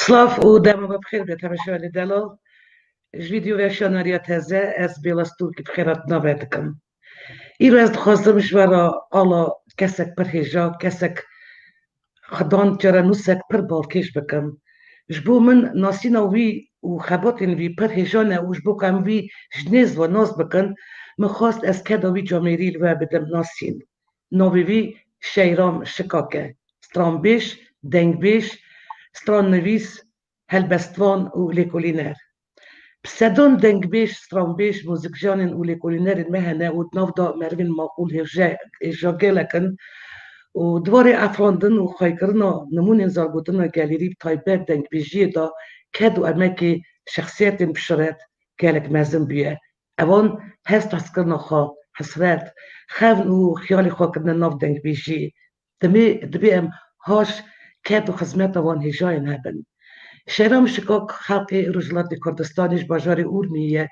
Slav u dema bخير بتمشي دلو فيديو weşana teze ez Bêlla Stûrkî bxêrat navê dikim. Îro ez dixwazim ji we re ala kesek pir hêja, kesek xidan cara nûsek pir balkêş bikim. Ji bo min nasîna wî û xebatên wî pir hêjan e û ji bo ku em wî ji nêz ve nas bikin, min xwast ez keda wî camêrî li we bidim nasîn. Navê wî Şehram Şikak e. Stranbêj, dengbêj, strannivîs, helbestvan û lêkolîner. Sedon dengbêj, stranbêj, mûzîkjanên û lêkolînerên me hene û di nav da merivên maqûl hêja gelekin û dwarê efrandin û xwekirina nimûnên zargotina gelêrî bi taybet dengbêjiyê da ked û emekê şexsiyetên bişiret gelek mezin bûye. Evan hest hezkirina xwe, hesret, xevn û xiyalê xwe kirine nav dengbêjiyê. Divê em haş ked û xizmeta wan hêjayên hebin. Şehram Şikak xelkê Rojhilatê Kurdistanê ji bajarê Urmîyê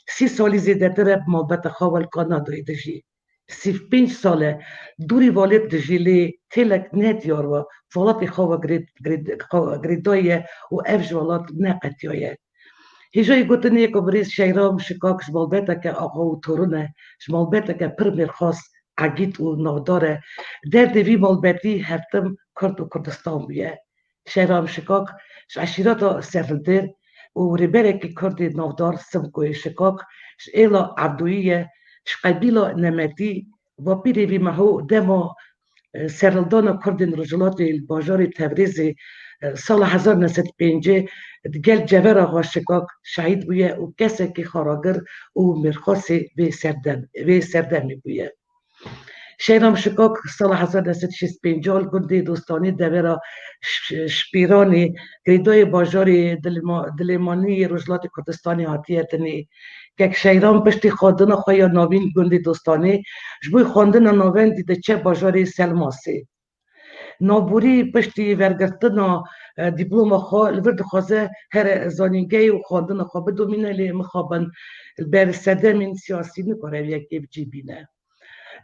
30 salî zêdetir e bi malbeta xwe wel Kanadayê dijî. 35 sal e dûrî valêt dijî lê têlek nediyar we welatê xwe girêdayî û ev ji welat neqetiya ye. Hêjayê gotinê ku birêz Şehram Şikak ji malbeteke axa û torûn e, ji malbeteke pir mêrxas, egît û navdar e, derdê vî malbetî hertim Kurd û Kurdistan bûye. Şehram Şikak ji eşîreta Serhildêr û rêberekî Kurdê navdar Simkoyê Şikak ji êla Evdoyî ji qebîla Nemetî vapîrê vî meho dema serhildana Kurdên Rojhilatê li bajarê Tevrîzê sala 1905 di gel cevera xwe Şikak şehîd bûye û kesekî xaragir û mêrxasê vê serdemê bûye. Şehram Şikak sala 1965 li gundê dostanî devera Şpîranê girêdayê bajarê Dilêmaniyê Rojhilatê Kurdistanê hatiye dinê. Gek Şehram piştî xwendina xwe ya navîn li gundê dostanê ji bo xwendina navendî diçe bajarê Selmasê. Navborî piştî wergirtina dîploma xwe li vir dixwaze here zanîngehê û xwendina xwe bidomîne lê mixabin li ber sedemên siyasî nikare ev yekê bicîbîne.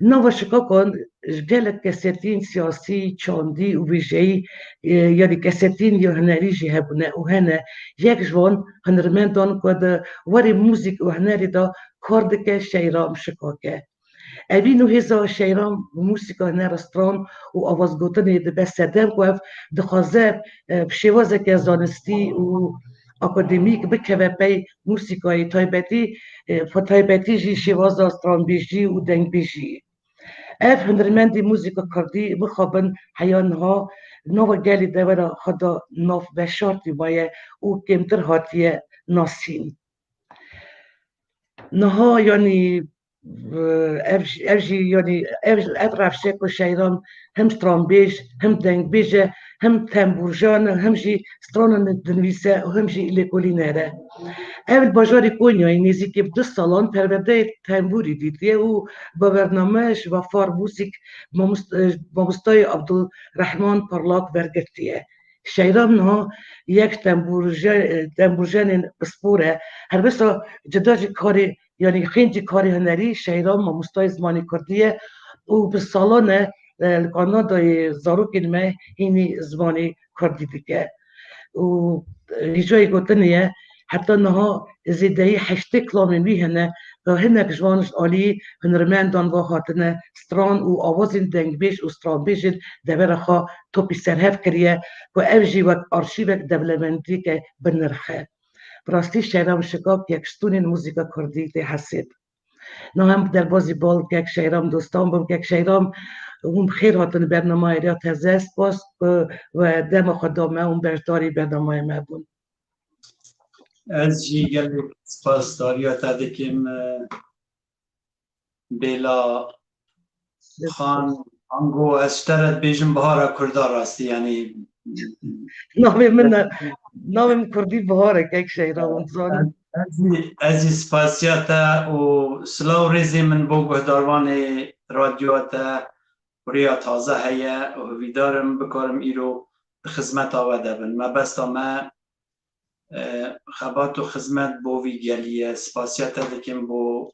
Nava Şikakan ji gelek kesetîn siyasî, çandî û wêjeyî yanî kesetîn ya hunerî jî hebûne û hene yek ji wan hunermendan ku di warê mûzîk û hunerê da kar dike Şehram Şikak e. Evîn û hêza Şehram mûsîka hunera stran û awazgotinê dibe sedem ku ev dixwaze bi şêwazeke zanistî û akademîk bikeve pey mûsîkayê taybetî jî şêwaza stranbêjî û dengbêjiyê. Ev hunermendê mûzîka Kurdî mixabin heya niha nava gelê devera xwe da nav veşartî maye û kêmtir hatiye nasîn. Niha yanî ev jî yanî ev rewşe ku Şehram hem stranbêj hem dengbêj e hem tembûrjan e hem jî stranan dinivîse û hem jî lêkolîner e. Ev li bajarê Konyayê nêzîkî 2 salan perwerdeyê tembûrî dîtiye û bi Bername ji wefar mûzîk mamostayê Abdulrehman Parlak wergirtiye. Şehram niha yek tembûrjenên bispor e. Helbesta cida jî karê yanî xêncî karê hunerî Şehram mamostayê zimanê Kurdî ye û bi salan e li Kanadayê zarokên me hînî zimanê Kurdî dike. û hêjayê gotinê ye heta niha zêdeyî 80 kilamên wî hene ku hinek ji wan ji aliyî hunermendan ve hatine stran û awazên dengbêj û stranbêjên devera xwe topî serhev kiriye ku ev jî wek arşîvek dewlemendîyeke binirx e. Bi rastî Şehram Şikak yek stûnên mûzîka Kurdî tê hesib. Niha em derbasî bal gek Şehram dostan bim gek Şehram hûn bi xêr hatin bernamayê teze spas we dema xwe da me hûn beşdarî bernamayê me bûn. Ez jî gelek spasdariya te dikim Bêlla xan ango ez ji te re dibêjim bihara Kurda rastî yanî Navê min Kurdî bihar e gek Şehram zanim. Ez jî spasiya te û silav rêzê min bo guhdarvanê radyoya te rêya taze heye û hivîdarim bikarim îro di xizmeta we de bin. Me besta me xebat û xizmet bo vî gelîye. Spasiya te dikim bo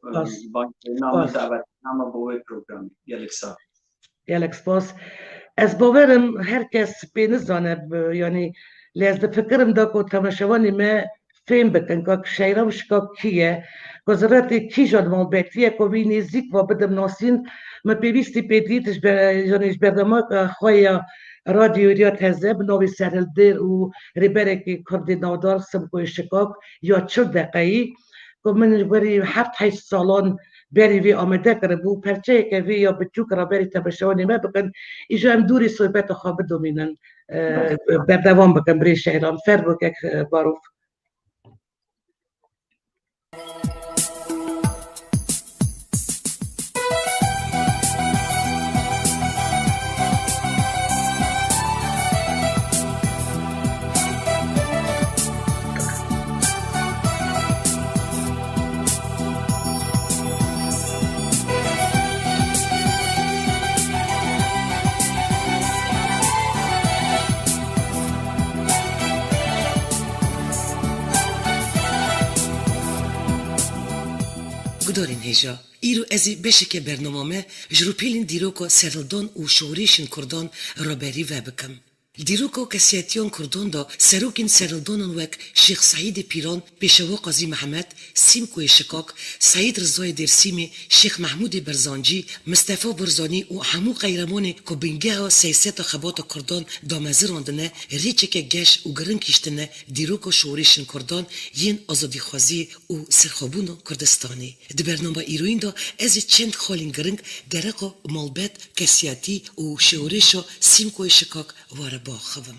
bankirina min dawetiname bo wê programê. Gelek sağ. Gelek spas. Ez bawerim herkes pê nizane yanî لێز دەفکرم دا و تەمەشەوانی me fêm bikin ka Şehram Şikak kî ye ku ziretê kîjan malbetiye ku wî nêzik ve bidim nasîn me pêwîstî pê dît ji bername xwe ya radyoya teze bi navê serhildêr û rêberekî Kurdî navdar Simkoyê Şikak ya 40 deqeyî ku min werî heft heşt salan berî vê amade kiribû perçeyeke vê ya biçûk ra berî temaşewanê me bikin îja em dûrê sohbeta xwe bidomînin berdewam bikin birê Şehram fer bikek barov. Gudorin heja, îro ez ê beşeke bername ji rûpêlên dîroka serhildan û şorêşên Kurdan raberî vebikim. Li dîroka kesiyetiyan Kurdan da serokên serhildanan wek Şêx Saîdê Pîran, Pêşeva Qazî Mehmed, Simkoyê Şikak, Saîd Rizayê Dêrsimê, Şêx Mehmûdê Berzancî, Mistefa Barzanî û hemû qeyremanê ku bingeha seyaseta xebata Kurdan damezirandine, rêçeke geş û giring kîştine dîroka şorêşên Kurdan yên azadîxwaziyê û serxwebûna Kurdistanê. Di bername îroyîn da ez ê çend xalên giring dereqa malbat, kesiyetî û şorêşa Simkoyê Şikak were baxivim.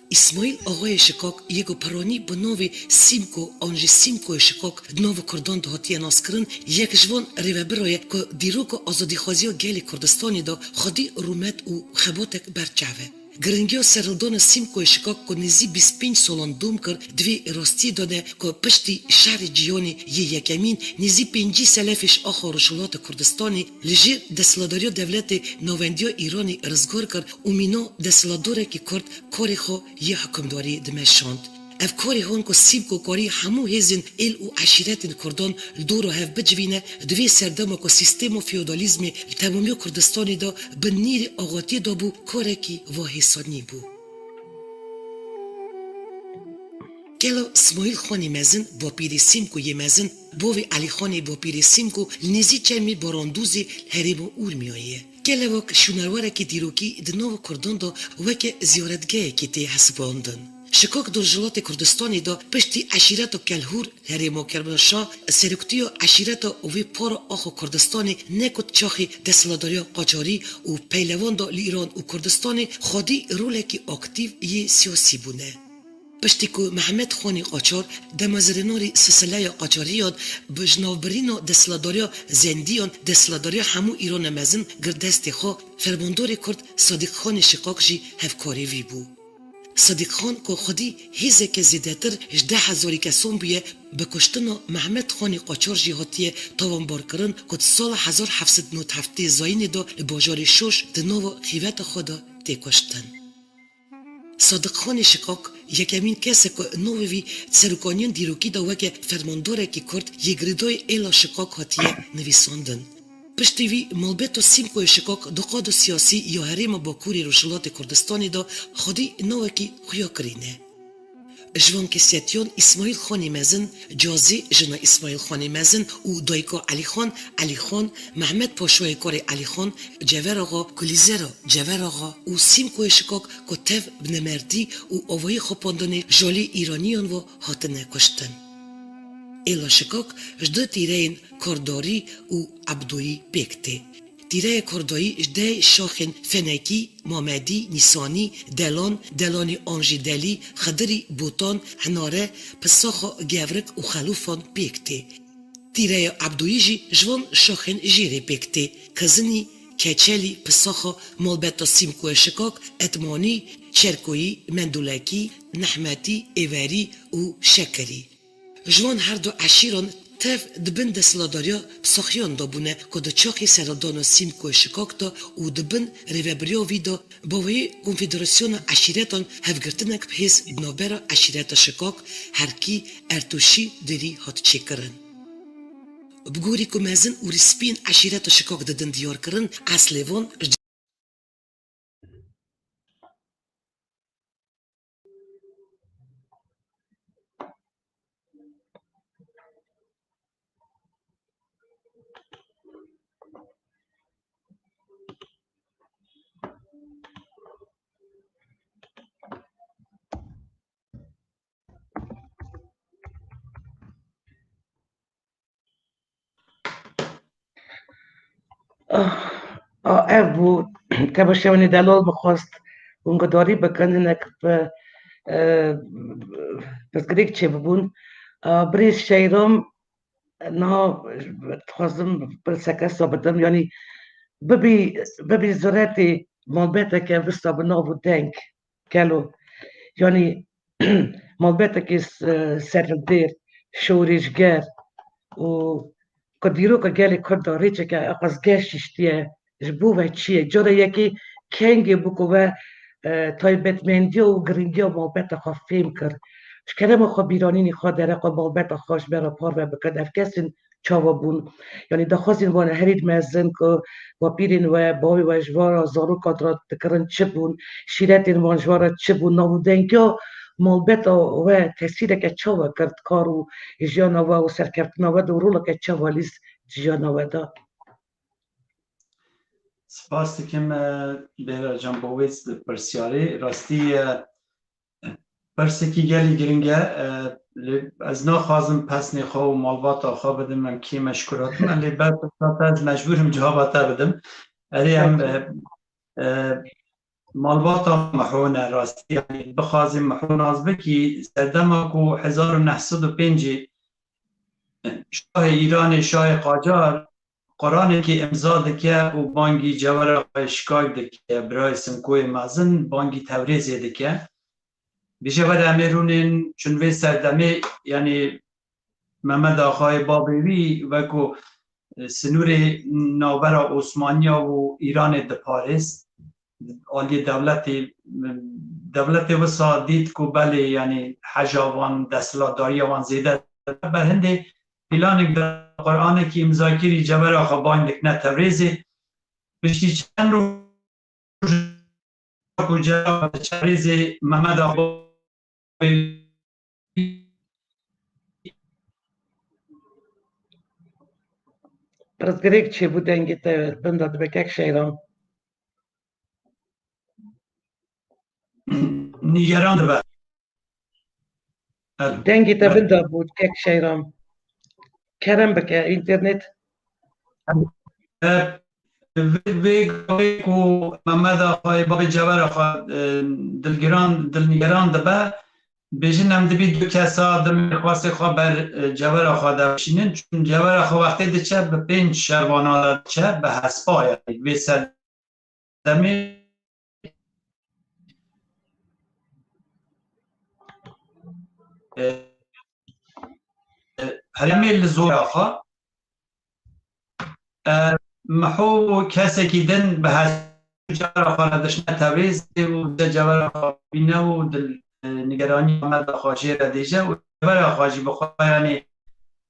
İsmail Ağayê Şikak yekî peranî bi navê Simko an jî Simkoyê Şikak di nava Kurdan de hatiye naskirin yek ji van rêvebira ye ku dîroka azadîxwaziya gelê Kurdistanê da xwedî rûmet û xebatek berçave. Giringiya serhildana Simkoyê Şikak ku nêzî 25 salan dom kir divê rastiyê dane ku piştî şerê cîyanê yê yekemîn nêzî 50 selefêş axa Rojhilata Kurdistanê li jêr desthilatdariya dewletê nawendiya Îranê rizgar kir û mîna desthilatdarekî Kurd karê xwe yê hikûmdarî dimeşand. Ev karê hon ku Simko karî hemû hêzên êl û eşîretên Kurdan li dora hev bicivîne divê serdema ku sîstema feodalîzmê li temamiya Kurdistanê da bi nîrê axatiyê da bû karekî vahêsanî bû. Gelo İsmail Xanê mezin bapîrê Simkoyê mezin bavê Elîxanê bapîrê Simko li nêzî çemê barandûzê herêma Urmîyê. Gelevak şûnerwarekî dîrokî di nava Kurdan da weke ziyaretgehekê tê hesibandin. Şikak Rojhilatê Kurdistanê da piştî eşîreta Kelhûr herêma Kermanşah seroktiya eşîreta wê para axa Kurdistanê nekut çaxê desthilatdariya qacarî û peylevan da li Îran û Kurdistanê xwedî rolekî aktîv yê siyasî bûne. Piştî ku Mehmed Xanê Qaçar demezirênarê silsileya qaçariyan bi ji navbirîna desthilatdariya zindîyan desthilatdariya hemû Îrana mezin gir destê xwe fermandarê Kurd Sadîq Xanê Şikak jî hevkarê wî bû. Sadîq Xan ku xwedî hêzeke zêdetir ji 10,000 kesan bûye bi kuştina Mehmed Xanê Qaçar jî hatiye tawanbarkirin ku di sala 1797 Zayînê da li bajarê Şoş di nava xîveta xwe da tê kuştin. Sadîq Xanê Şikak yekemîn kesek ku navê wî serokaniyên dîrokî da weke fermandarekî Kurd yê girêdayê êla Şikak hatiye nivîsandin. Piştî wî malbeta Simkoyê Şikak di qada siyasî ya herêma Bakurê Rojhilatê Kurdistanê da xwedî navekî xuya kirîne. Ji van kesiyetiyan İsmail Xanê mezin, cazê jina İsmail Xanê mezin û dayika Elîxan, Elîxan, Mehmed Paşayê karê Elîxan, Cever Axa, Kulîzera Cever Axa û Simkoyê Şikak ku tev bi nemerdî û avayî xwepandanê jalê Îraniyan ve hatine kuştin. Êla Şikak ji du tîreyên kardarî û ebdoyî pêk tê. Tîreya kardayî ji deh şaxên fenekî, mamedî, nîsanî, delan, delanê an jî delî, xedirî, botan, hinare, pisaxa gevrik û xelûfan pêk tê. Tîreya ebdoyî jî ji van şaxên jêrê pêk tê. Kizinî, keçelî, pisaxa malbeta Simkoyê Şikak, etmanî, çerkoyî, mendûlekî, nehmetî, êverî û şekerî. Ji van her du eşîran tev dibin desthilatdariya psaxiyan da bûne ku di çaxê serhildana Simkoyê Şikak da û dibin rêveberiya wî da baweyî Konfederasyona Eşîretan hevgirtinek bi hêz bi navbera Eşîreta Şikak, Herkî, Ertûşî derî hat çêkirin. بگوری که مزن و رسپین عشیرت و شکاک دادن دیار کرن اصلیوان ev bû tebeşevenê delal bixwast hûngedarî bikin hinek bi pirsgirêk çêbibûn. Birêz Şehram niha dixwazim pirseke hesa bidim, yanî bibî ziretê malbateke wisa bi nav û deng gelo, yanî malbatekê serhildêr, şoreşger û ku dîroka gelê Kurd a rêçeke eqezgeh şîştiye ji bo ve çi ye. Cara yekê kengê bû ku we taybetmendiya û giringiya malbata xwe fêm kir. Ji kerema xwe bîranînê xwe dereqa malbata xwe ji ber re par ve bikin. Ev kesên çawa bûn. Yanî daxwazên wan herî mezin ku bapîrên we, bavê we ji wara zarokan re dikirin çi bûn, şîretên wan ji wara çi bûn, navûdengiya malbata we tesîreke çawa kir kar û jiyana we û serkeftina we de û roleke çawa lîst jiyana we da. Spas dikim Bêlla can bo wê pirsyarê. Rastî pirsekî gelî giring e. Ez naxwazim pesnê xwe û malbata xwe bidim, em kê meşkuratim, lê ber pirsata ez mecbûr im civaba te bidim. Erê em malbata mehûne rastî, yanî bixwazim mehû naz bikî serdema ku 1905 Şahê Îranê Şahê Qacar Qur'anekî imza dike û bangî cewera Pêşkêşvan dike, birayê Simkoyê mezin bangî Tewrêzê dike. Bêje were em ê rûnên çûn vê serdemê, yanî Memed Axayê babê wî wekû sinûrê navbera Osmaniya û Îranê diparêst. Aliyê dewletê wisa dît ku belê yanî heja wan, desthilatdariya wan zêde berhindê pîlanek Qur'anekî imzakirî cewera xwe bang dikine Tewrêzê. Piştî çend roj ku cewera Tewrêzê Memed Axayê Pirsgirêk çêbû dengê te bin da dibekek Şehram. nîgeran dibe. Dengê te bin da bû kek Şehram. Kerem bike înternet. Vê gavê ku Memed Axayê babê cewera xwe dilnîgeran dibe, bêjin em dibî du kesa dilxwastê xwe ber cewera xwe de bişînin, çûn cewera xwe wextê diçe bi 5 şervana de diçe bi hespa, yanî vê serdemê herêmê li zora xwe mehû kesekî din bi cewera xwe re dişne Tewrêzê û de cewera xwe bîne û nîgeranî Memed Axayê re dêje û cewera xwe jî bi xwe yanî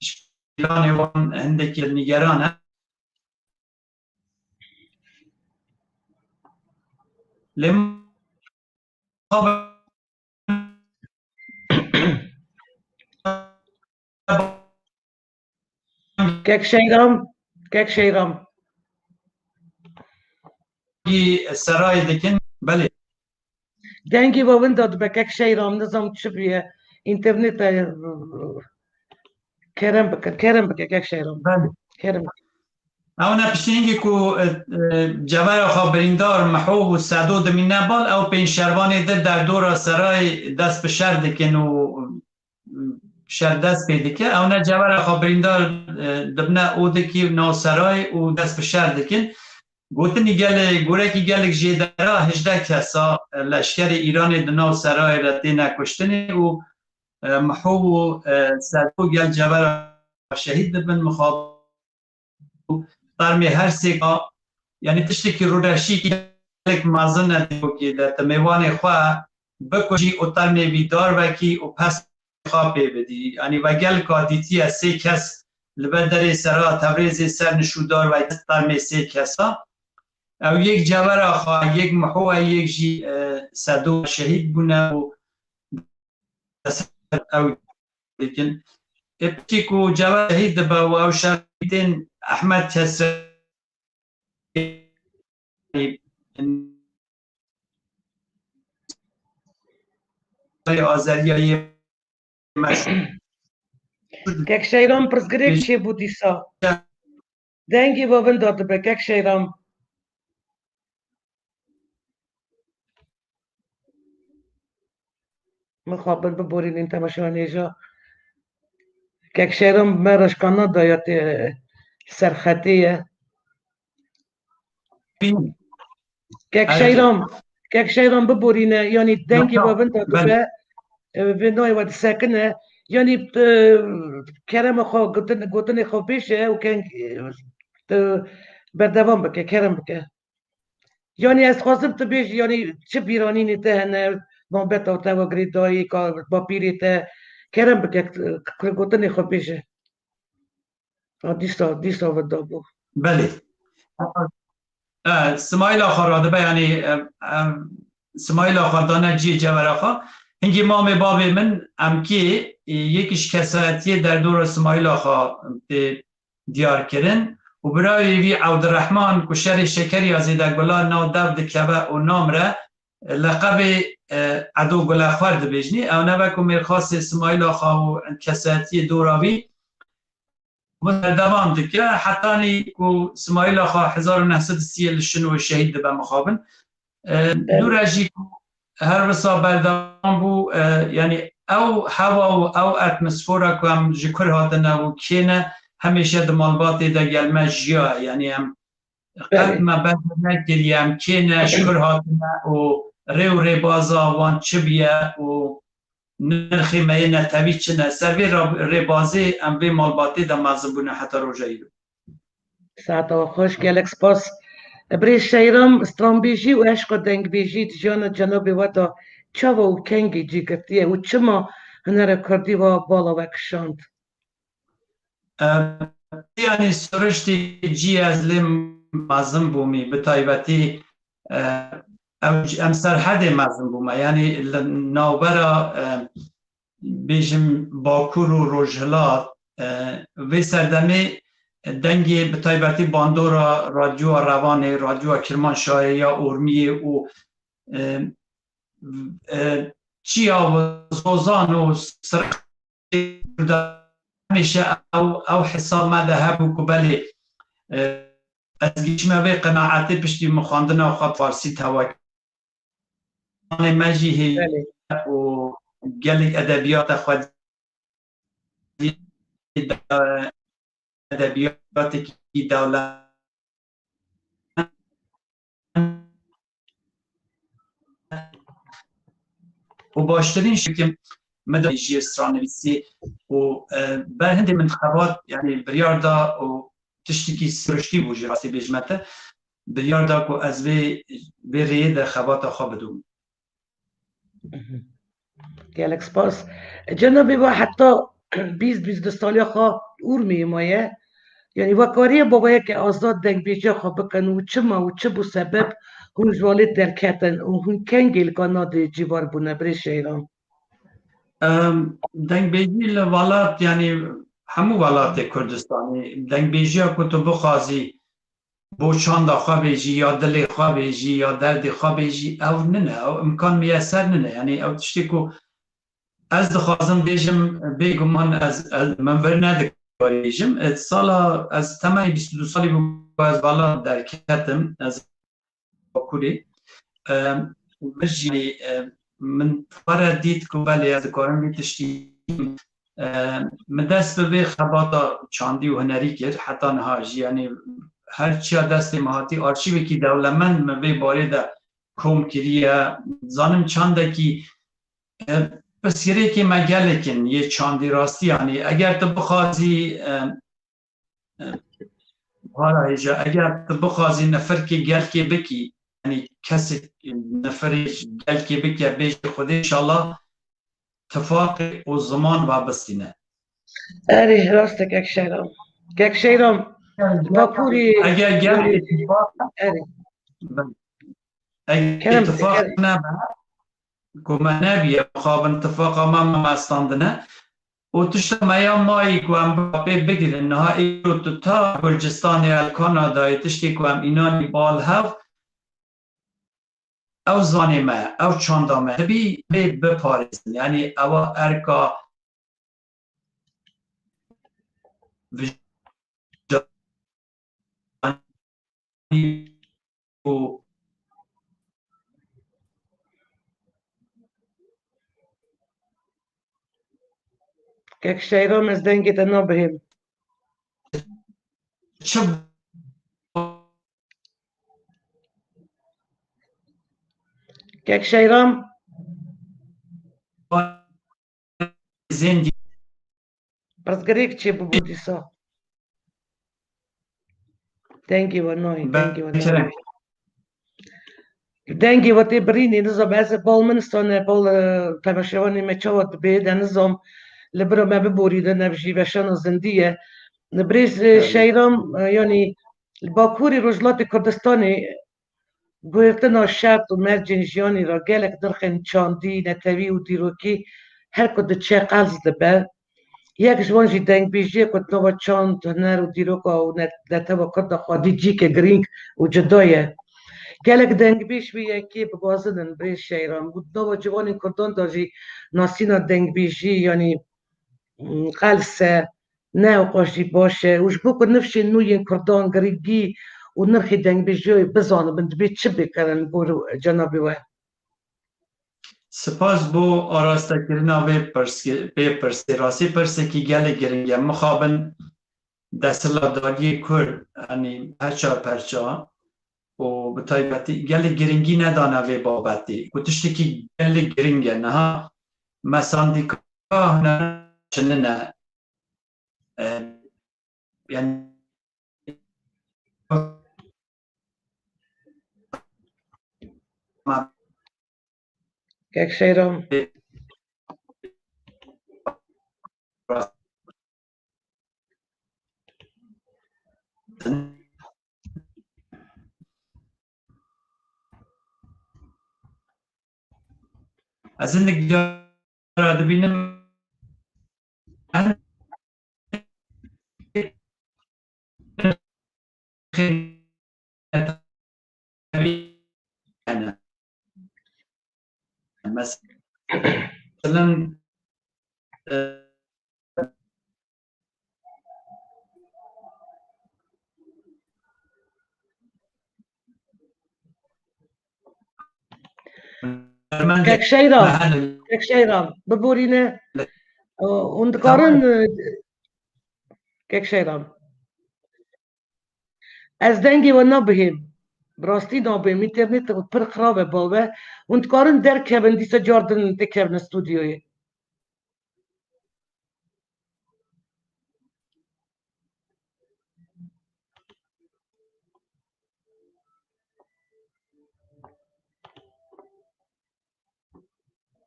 ji pîlanê wan hindekî nîgeran e. Lê Kek Şehram. serayê dikin, belê. Dengê we win da dibekek Şehram, nizam çi bûye. İnternete kerem bike kek Şehram. Kerem. Ew ne piştîningê ku cewera xwe birîndar mehû û sedû dimîne bal, ew pênşervanê de derdora serayê dest bi şer dikin û şer dest pê dike. Ew ne cewera xwe birîndar dibine odekî nav serayê û dest bi şer dikin. Gotinî gelê gorekî gelek jêdera 18 kesa leşkerê Îranê di nav serayê re têne kuştinê û mehû û sedû gel cewera şehîd dibin, tarmê her sêka yanî tiştekî rûreşîkî gelek mezin e dîrokê de te mêvanê xwe bikujî û tarmê wî dar vekî û pes xwe pê bidî. Yanî ve geleka dîtiye sê kes لبندر سرا تبریز سر نشودار و دستار میسی کسا او یک جوار آخوا یک محوه یک جی صدو شهید بونه و او لیکن ابتی کو جوار شهید با و او شهیدین احمد کسر آذریایی مشهور Kijk, Şehram prsgrek çe bu disa. Dengi babın dadı be, kijk Şehram. Mıxabın bu borinin temaşanêja. Kijk Şehram meraş Kanadayê te serxetiye. Kijk Şehram bu borine, yani dengi babın dadı be. Ve noy vad sakine. Yani kerem xo gotun xo beşe u ken berdevam bike kerem bike. Yani ez xwazim tu bêjî yani çi bîranînê te hene mabeta te ve girêdayî ka bapîrê te kerem bike gotinê xwe bêje. Dîsa ve dabû. بله سمایل آخر راده به یعنی سمایل آخر دانه جی جور آخر هنگی مام باب من امکی یکیش کسایتیه در دور سمایل آخر دیار کرن و برای وی عبدالرحمن کشر شکری ازیده گلا نو دو دکلبه و نام را لقب عدو گلا خورد بجنی او نوکو میرخواست سمایل آخر و کسایتی دوراوی دوام دکه حتی نیکو سمایل آخا 1930 شنو شهید به مخابن دو رجی هر وسا بردام بو یعنی او هوا و او اتمسفورا که هم جکر هاتنه و کینه همیشه دمالباتی ده گلمه جیا یعنی هم قد ما بدر نگیری هم کینه شکر هاتنه و ری بازا وان چه بیه و نرخی مینه تاوی چنه سروی ری بازی ام بی مالباتی ده مازم بونه حتی روژایی رو ساعت و خوش گلک سپاس برای شهرام استرانبêjî و عشق dengbêjî جان جناب ودا چاوا و کنگی جی گفتیه و چما هنر کردی و بالا و کشاند یعنی سرشتی جی از لیم مازم بومی به تایبتی ام سرحد مازم بومه یعنی ناوبرا بیشم باکور و روژهلات و سردمی دنگی به تایبتی باندورا رادیو روان رادیو کرمانشاه یا ارمیه و چیا و زوزان و سرخ همیشه او حساب مده هبو کبلی از گیشمه وی قناعتی پشتی مخاندن و خواب فارسی تواک مجیه و گلی ادبیات خود ادبیات کی دولت و باشترین شکل مدرجی استرانویسی و برهند منتخبات یعنی بریاردا و تشتکی سرشتی بوجه راستی بجمته بریاردا که از وی ریه در خبات خواه بدون گلک سپاس جنابی و حتی 20-22 سالی خواه Urmîyê maye yani vakariye babaya ki azad dengbêja xwe bikin û çima û çi bû sebeb hûn ji walê derketin û hûn kengê li Kanadayê cîvar bûne birê Şehram dengbêjî li welat yani hemû welatê Kurdistanê dengbêjiya ku tu bixwazî bo çanda xwe bêjî ya dilê xwe bêjî ya derdê xwe bêjî ew nine ew imkan miyeser nine yani ew tiştê ku ez dixwazim bêjim bêguman ez min vir nedikwarîjim sala ez temayî 22 salî bû ez vala derketim ez Bakurê min jî min were dît ku belê ez dikarim vê tiştî min dest bi vê xebata çandî û hunerî kir heta niha jî yani her çiya destê me hatî arşîvekî dewlemend min vê barê de kom kiriye zanim çandekî Pirsgirêkê me gelekin yê çandî rastî yanî eger tu bixwazî hêja eger tu bixwazî nefirkê gelkê bikî yanî kesek neferê gelkê bike bêje Xwedê inşallah tifaqê û ziman ve bistîne. Erê rast e kek Şehram Kek Şehram. Bakuri. اگر گل اتفاق Eri. اگر Kerem اتفاق eri. نبه که نبیه خواب اتفاق ما مستاندنه و تشت میا مایی که هم بابه بگیرن نه ایرو تا بلجستان یا کانادای تشتی که هم اینانی بال هف او زانی ما او چاندامه بی بپارزن یعنی او ارکا و Kek Şehram ez dengê te nabihêm. چه Kek Şehram. زندی Prazgarek çê bu dîsa. Dengê we nayê. Dengê we nayê. Dengê we tê birînê nizam ez ê Balmanistanê bal Pêşkêşvanê me çawa dibe de nizam li bira me biborîne ev jî weşana zindî ye. Li birêz Şehram yanî li Bakurê Rojhilatê Kurdistanê guhirtina şert û mercên jiyanê ra gelek nirxên çandî, netewî û dîrokî her ku diçe qez dibe. Yek ji wan jî dengbêjiyê ku nava çand, huner û dîroka û netewa Kurda xwedî cîkê girîng û cuda ye. Gelek dengbêj vê yekê bigazinin birêz Şehram û nava ciwanên Kurdan da jî nasîna dengbêjî yanî qels e, neweqa jî baş e û ji bo ku nifşên nû yên Kurdan girîgî û nirxê dengbêjiyê bizanibin dibê çi bêkirin bo cenabê we. سپاس بو آراسته کردن به پرسی راسی پرسی که گله گرنگه مخابن دستلاداری کرد یعنی هرچا پرچا و به طایبتی گله گرنگی ندانه به بابتی و تشتی که گله گرنگه نه مساندیکا نه چننه یعنی Kek Şehram. از این نگاه بینم مثلا Kek Şehram. Kek Şehram. Biborîne û dikarin Kek Şehram. Ez dengê we nabihêm. Bi rastî nabihêm. Înternetê pir xirab e bave û dikarin derkevin dîsa cardin dikevin stûdyoyê.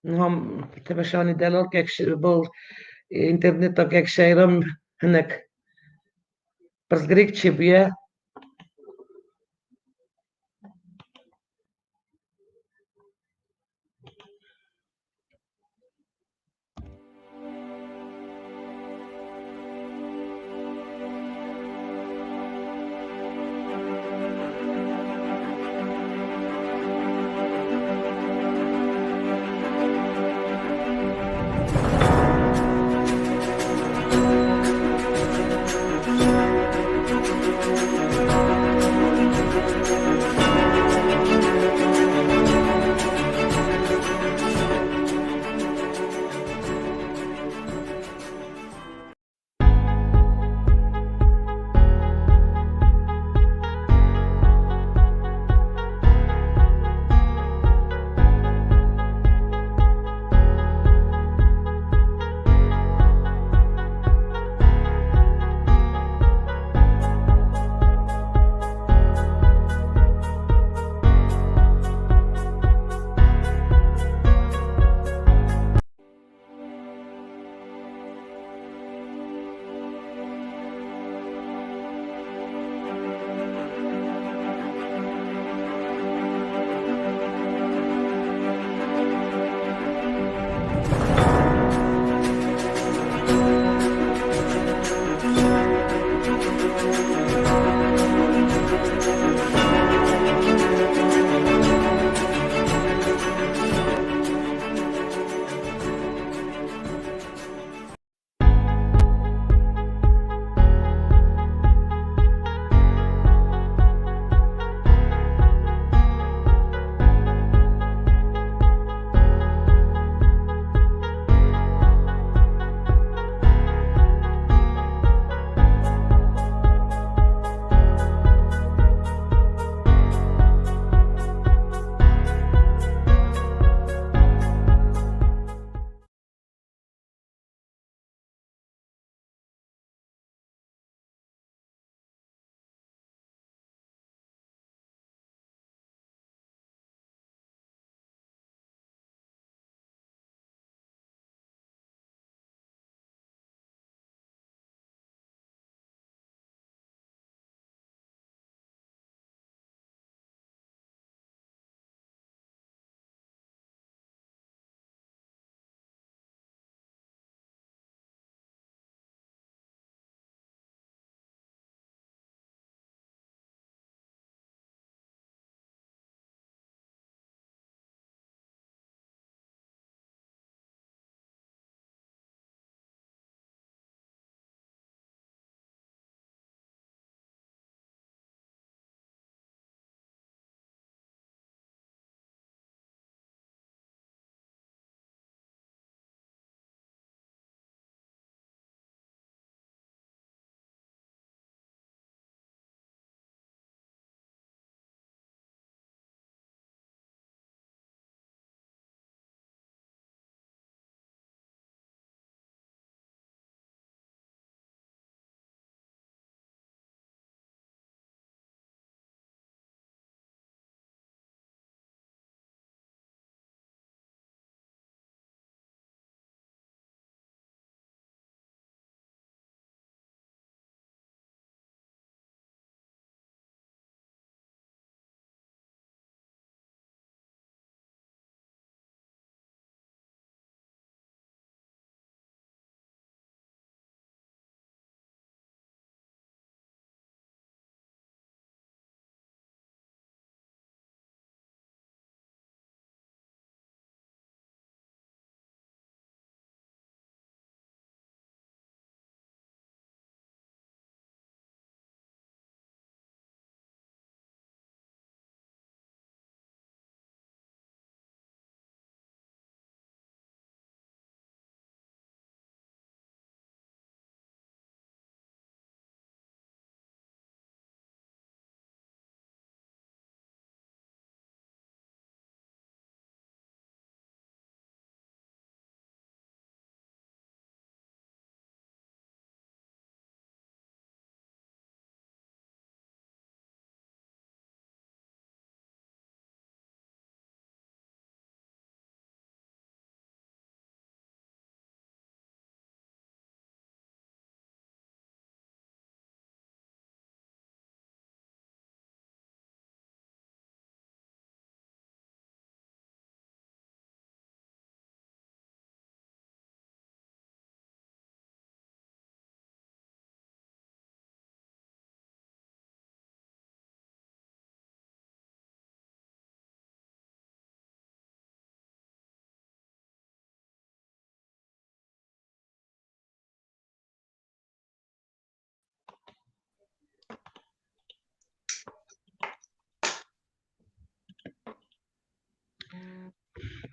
Ham tebeşanî delal kek bal înterneta Kek Şehram hinek pirsgirêk çêbûye.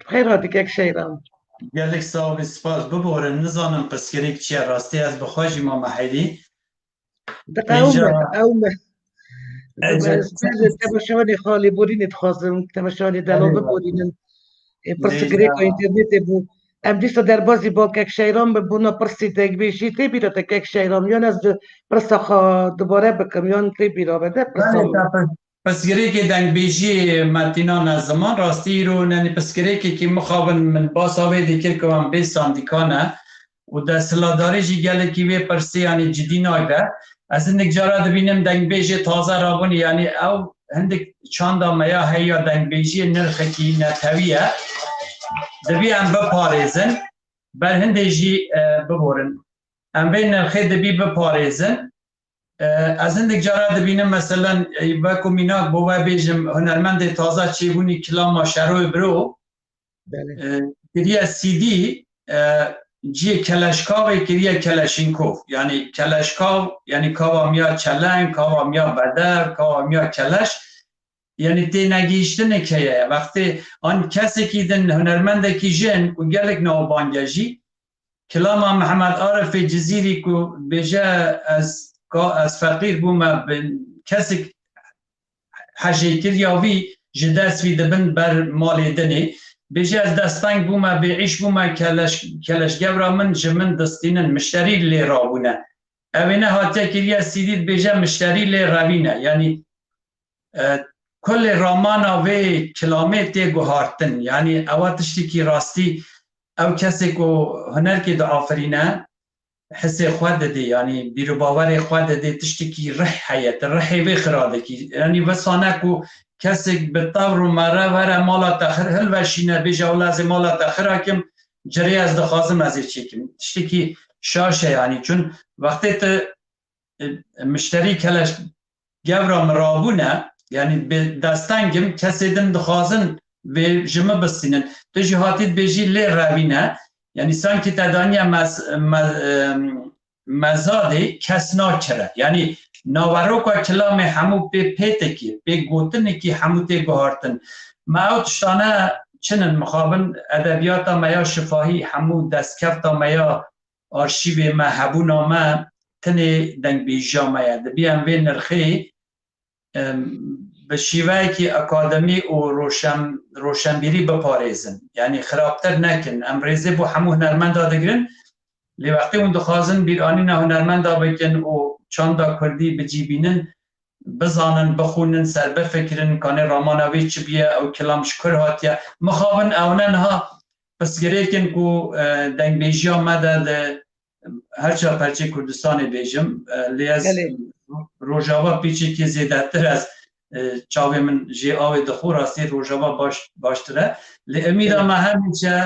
بخیر هاتی که شیرام gelek sağ ve spas biborin nizanim piskirik çiye rastî ez bixwajî ma mehedî دقاومه قومه ece تماشاني خالي بوريني تخازم تماشاني دلو بورينن پرسگری کو اینترنت بو ام دیسا در بازی با که شیرام به بونا پرسی دنgbêjî تی بیرا تا که شیرام یان از پرسخا دوباره بکم یان تی بیرا بده پرسام piskirekê dengbêjiyê metînan ez ziman rastî îro nenî piskirekekî mixabin min basa wê dikir ku em bê sandîkan e û desthilatdarî jî gelekî wê pirsî yanî cidî nabe ez hindik cara dibînim dengbêjê taze rabûnî yanî ew hindik çanda me ya heya dengbêjiyê nirxekî netewî ye dibî em biparêzin ber hindê jî biborin em vê nirxê dibî biparêzin ez hindik cara dibînim meselen wekû mînak bo we bêjim hunermendê taze çêbûnî kilama şeroyê biro kiriye CD ciyê keleşkavê kiriye keleşînkov yanî keleşkav yanî kava miya çeleng kava miya beder kava miya keleş yanî tê negihîştinê heye wextê an kesekî din hunermendekî jin û gelek navbange jî kilama Mehmed Arifê Cizîrî ku bêje ez feqîr bûme kesek hejêkiriya wî ji dest wî dibin ber malê dinê bêje ez desteng bûme bêîş bûme keleşgevra min ji min distînin mişterî lê rabûne ew ê ne hatiye kiriye CD bêje mişterî lê revîne yanî kulê ramana wê kilamê tê guhartin yanî ew tiştekî rastî ew kesek ku hunerkê diafirîne hisê xwe didê yanî bîrûbawerê xwe didê tiştekî rih heye ti rihê wê xira dikî yanî wesane ku kesek bi tevr û mere were mala te xir hilveşîne bêje ew lezê mala te xira kim cirê ez dixwazim ez ê çêkim tiştekî şaş e yanî çûn wextê tu mişterî keleşgevra min rabûne yanî bi destengim kesê din dixwazin vê ji min bistînin tu jî hatî dibêjî lê revîne yanî sankî te daniye mezadê kes nakire yanî naweroka kilamê hemû pê pêtekî pê gotinekî hemû tê guhartin me ew tiştane çinin mixabin edebiyata me ya şifahî hemû destkefta me ya arşîvê me hebûna me tinê dengbêjiya me ye dibî em vê nirxê bi şîveyekî akademî û roşenbîrî biparêzin yanî xirabtir nekin em rêzê bû hemû hunermenda digirin lê wextê hûn dixwazin bîranîna hunermenda bikin û çanda kurdî bicîbînin bizanin bixûnin serbifikirin kanê ramana wê çi biye ew kilam ji kur hatiye mixabin ew ne niha piskirêkin ku dengbêjiya me de li her ça perçê Kurdistanê bêjim lê ez rojava pîçekî zêdetir ez çavê min jê avê dixwe rastî rojava baştir e lê emîra me hemîçe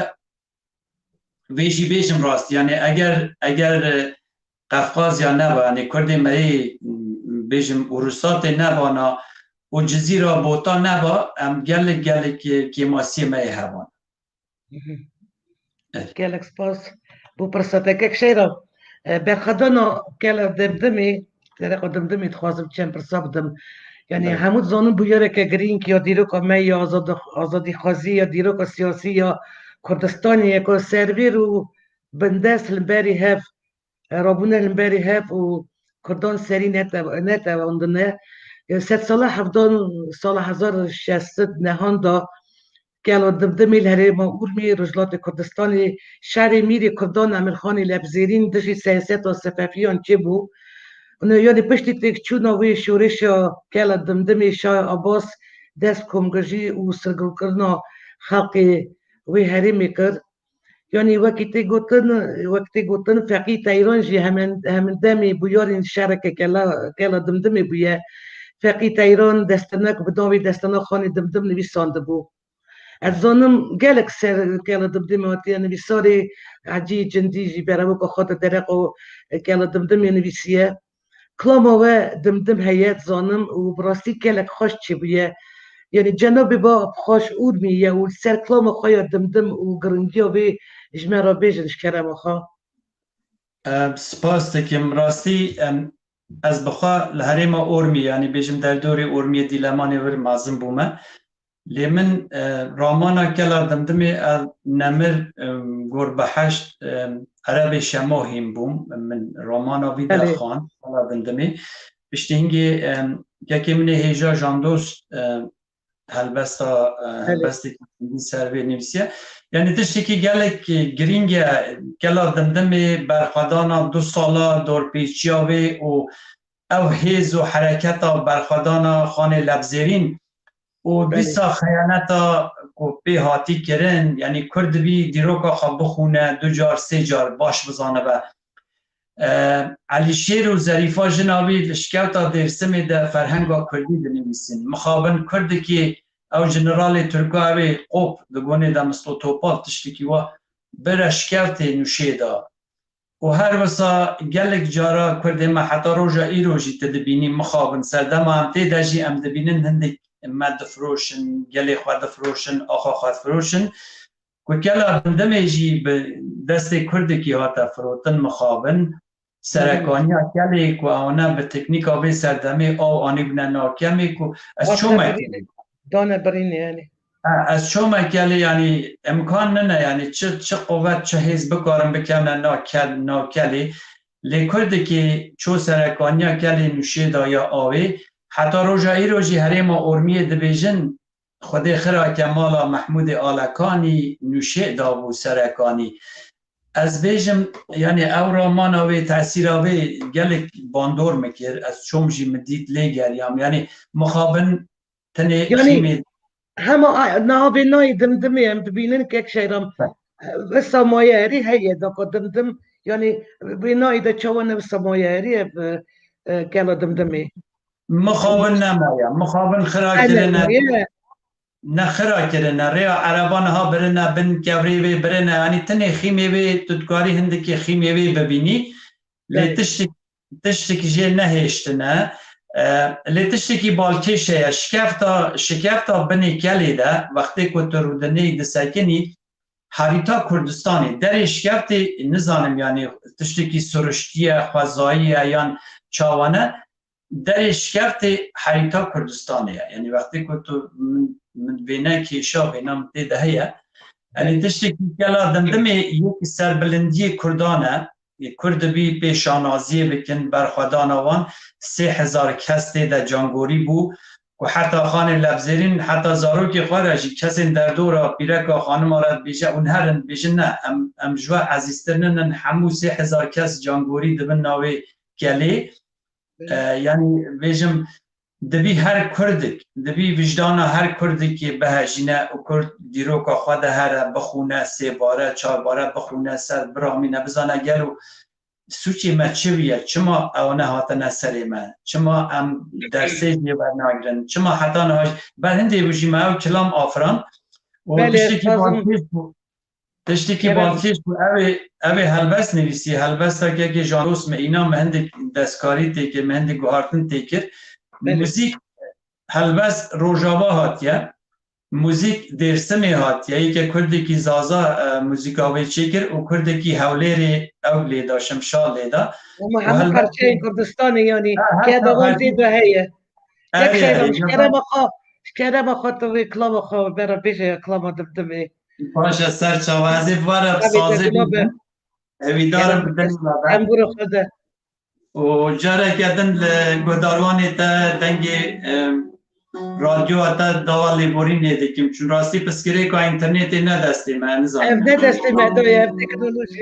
vê jî bêjim rast yanî eger Qefqaziya neba yanî Kurdê merê bêjim Urusatê nebana û cizîra bota neba em gelek kêmasiyê me yê hevan gelek spas bu pirsateke şeyram berxedana gele demdimê derek demdimê dixwazim çem pirsa bidim yani hemû zanin bu yereke girînk ya dîroka me ya azadîxwazî ya dîroka siyasî ya Kurdistanê ku servêr û bindest li berî hev rabûne li berî hev û Kurdan serî netewandine sed sala hevdan sala 1600 nehan da gelo dimdimê li herêma Urmîyê Rojhilatê Kurdistanê şerê mîrê Kurdan Emirxanê lebzêrîn dijî siyaseta sefefiyan çêbû yani piştî têkçûna wê şoreşa gela dimdimê Şah Abbas dest komgirî û sirgirkirina xelkê wê herêmê kir yani wekî tê gotin feqî Teyran jî hemin demê bûyarên şereke gela dimdimê bûye feqî Teyran destinek bi dawê destina xanê dimdim nivîsandibû ez zanim gelek ser gela dimdimê hatiye nivîsarê Hecî Cindî jî bereweka xwe di derek û gela dimdimê nivîsiye klama we dimdim heye zanim û bi rastî gelek xweş çêbûye yani cenabê ba xweş Urmîyê û ser klama xwe ya dimdim û giringiya wê ji me re bêjin ji kerema xwe spas dikim rastî ez bixwe li herêma Urmî yanî bêjim derdorê Urmîyê dîlemanê wir mezin bûme لی من رامانا کلا دمدمی نمر گور بحشت عرب شماهیم بوم من رامانا ویدا خان کلا دمدمی بشتی هنگی یکی من هیجا جاندوست هلبستی سروی نویسیه یعنی تشتی که گلک گرینگه کلا دمدمی برخوادانا 2 سالا دور پیچیاوی و او هیز و حرکتا برخوادانا خانه لبزیرین و بیسا خیانتا کو پی هاتی کرن یعنی کرد بی دیروکا خواب بخونه 2 جار 3 جار باش بزانه با علی شیر و ظریفا جنابی لشکوتا درسمی ده فرهنگا کردی دنویسین مخابن کرد که او جنرال ترکاوی قوب دگونه ده مستو توپال تشتکی و برشکوت نوشه دا و هر وسا گلک جارا کرده ما حتی روژا ای روژی تدبینی مخابن سردم هم تیدجی ام دبینن هندک مد فروشن گلی خواد فروشن آخا خواد فروشن که کلا دمیجی به دست کردی که هاتا فروتن مخابن سرکانیا کلی که آنها به تکنیک آبی سردمی آو آنی بنا ناکمی که از چومه دانه برینه یعنی از چومه کلی یعنی امکان نه یعنی چه قوت چه حیز بکارم بکنه ناکلی لی کردی که چو سرکانیا کلی نوشه دایا آوی حتی روجایی روجی herêma Urmîyê dibêjin Xwedê xira Kemala Mahmûdê Alakanî nûşê dabû serekanî. Ez bêjim yani ew romana wê tesîra wê gelek bandor mikir ez çom jî min dît lê geriyam yani mixabin tenê xîmê hema navê nayê dimdimê em dibînin kek şehram wisa mayerî heye daka dimdim yani wê nayê de çawan wisa mayerî gela dimdimê مخابن نمایا مخابن خرا کرنه نه خرا کرنه ریا عربان ها برنه بن کوری وی برنه یعنی تنه خیمه وی تدکاری هندکی خیمه وی ببینی لی تشتکی جه نهشتنه لی تشتکی بالکشه شکفتا بنی کلی ده وقتی که تو رودنه دسکنی حریتا کردستانی در شکفتی نزانم یعنی تشتکی سرشتیه خوزاییه یان چاوانه در شکفت حریتا کردستانه یعنی وقتی که تو من بینه کیشا بینم دیده هیه یعنی تشتی که کلا دمدمه یکی سربلندی کردانه کرد بی پیشانازی بکن برخوادان آوان 3000 کس دیده جانگوری بو و حتی خان لبزیرین حتی زاروکی خوارجی کسی در دورا پیرکا خانم آرد بیشه اونهرن بیشه نه ام جوا عزیزترنن همو 3000 کس جانگوری دبن ناوی کلی یعنی بیشم دبی هر کردک دبی وجدانا هر کردی که بهجینه و کرد دیروکا خود هر بخونه 3 باره 4 باره بخونه سر برامینه بزانه گلو سوچی ما چویه چما اونه هاتنه سری من چما ام درسه دیو برناگرن چما حتی نهاش برهنده بوشیم او کلام آفران و تشتی که بالکیش بود اوی هلبست نویسی هلبست ها که جانوس می اینا مهند دستکاری تیکر مهند گوهارتن تیکر موزیک هلبست روجاوا هاتیه موزیک درسمی هاتیه ای که کردی که زازا موزیک آوی چیکر و کردی که حولیر او لیدا شمشال لیدا و همه پرچه کردستانی یعنی که دوان دیده هیه یک شیرم شکرم خواه تو کلام خواه برا بیشه کلام دمدمه باشه سر چاوازی باره سازی بیدن اویدارم بدن هم برو خوده و جاره کردن گداروانی تا دنگی رادیو تا دوالی بوری نیدکیم چون راستی پسکره که اینترنتی ندستی من نزانم ندستی من دوی هم تکنولوژی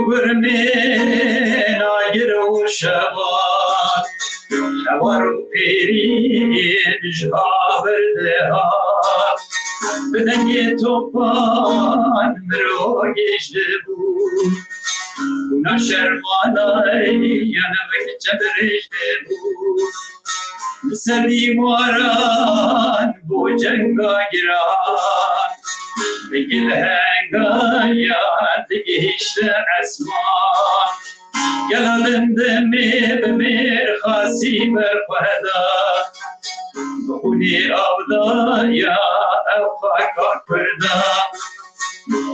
برمین آگر و شبات شوار و پیرین جابرده ها بدنگ توپان مرو گشته بود اونا شرمانای یعنی چه برشته بود سری ماران بو جنگا گران بگل هنگایا دگیشت اسمان گلالم دمی بمیر خاصی برخودا بخونی آودا یا او خاکا کردا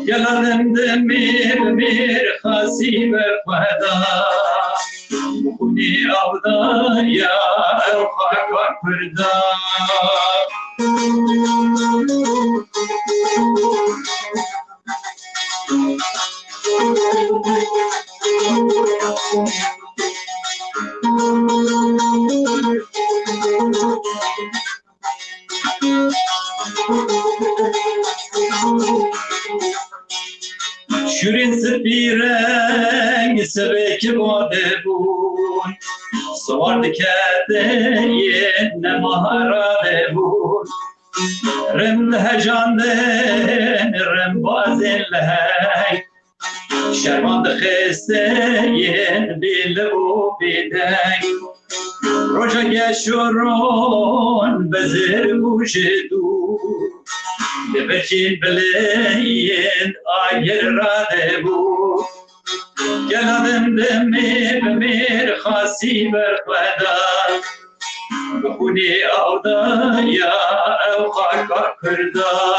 گلالم دمی بمیر خاصی برخودا بخونی آودا یا او خاکا کردا شورین سپیرنگ سبک باده بون سوارد کرده یه نماراده بون رم لهجاندن رم بازن لهی شرماند خسته یه بیل و بیدنگ روژا گشورون بزر بوشدو دبرچین بلین آیر راده بو گلادم دمی بمیر خاصی برخودا بخونی آودا یا او خاکا کردا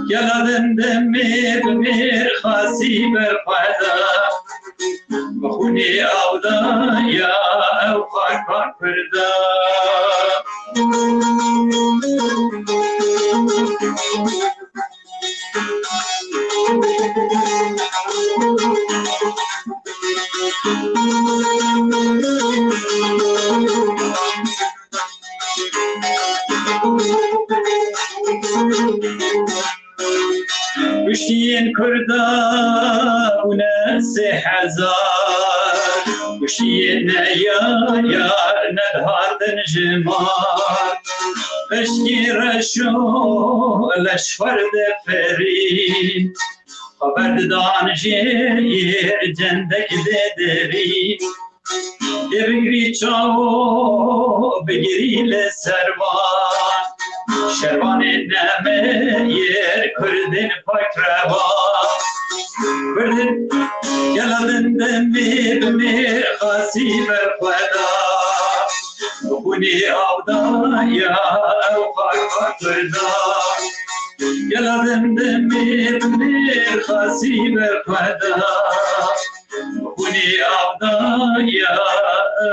گلادم دمی بمیر خاصی برخودا بخونی آودا یا او خاکا کردا بشتین کردا اونه 3000 بشتین یار ندهاردن جمار بشکی رشو لشفر دفرین خبر دان جیر جندک ددری بگیری چاو بگیری لسروان شروان نمه یر کردن پاک روان کردن گلالن دمی بمیر خاصی برخودا بخونی آودا یا او خاکا کردا گلالن دمی بمیر خاصی برخودا بخونی آودا یا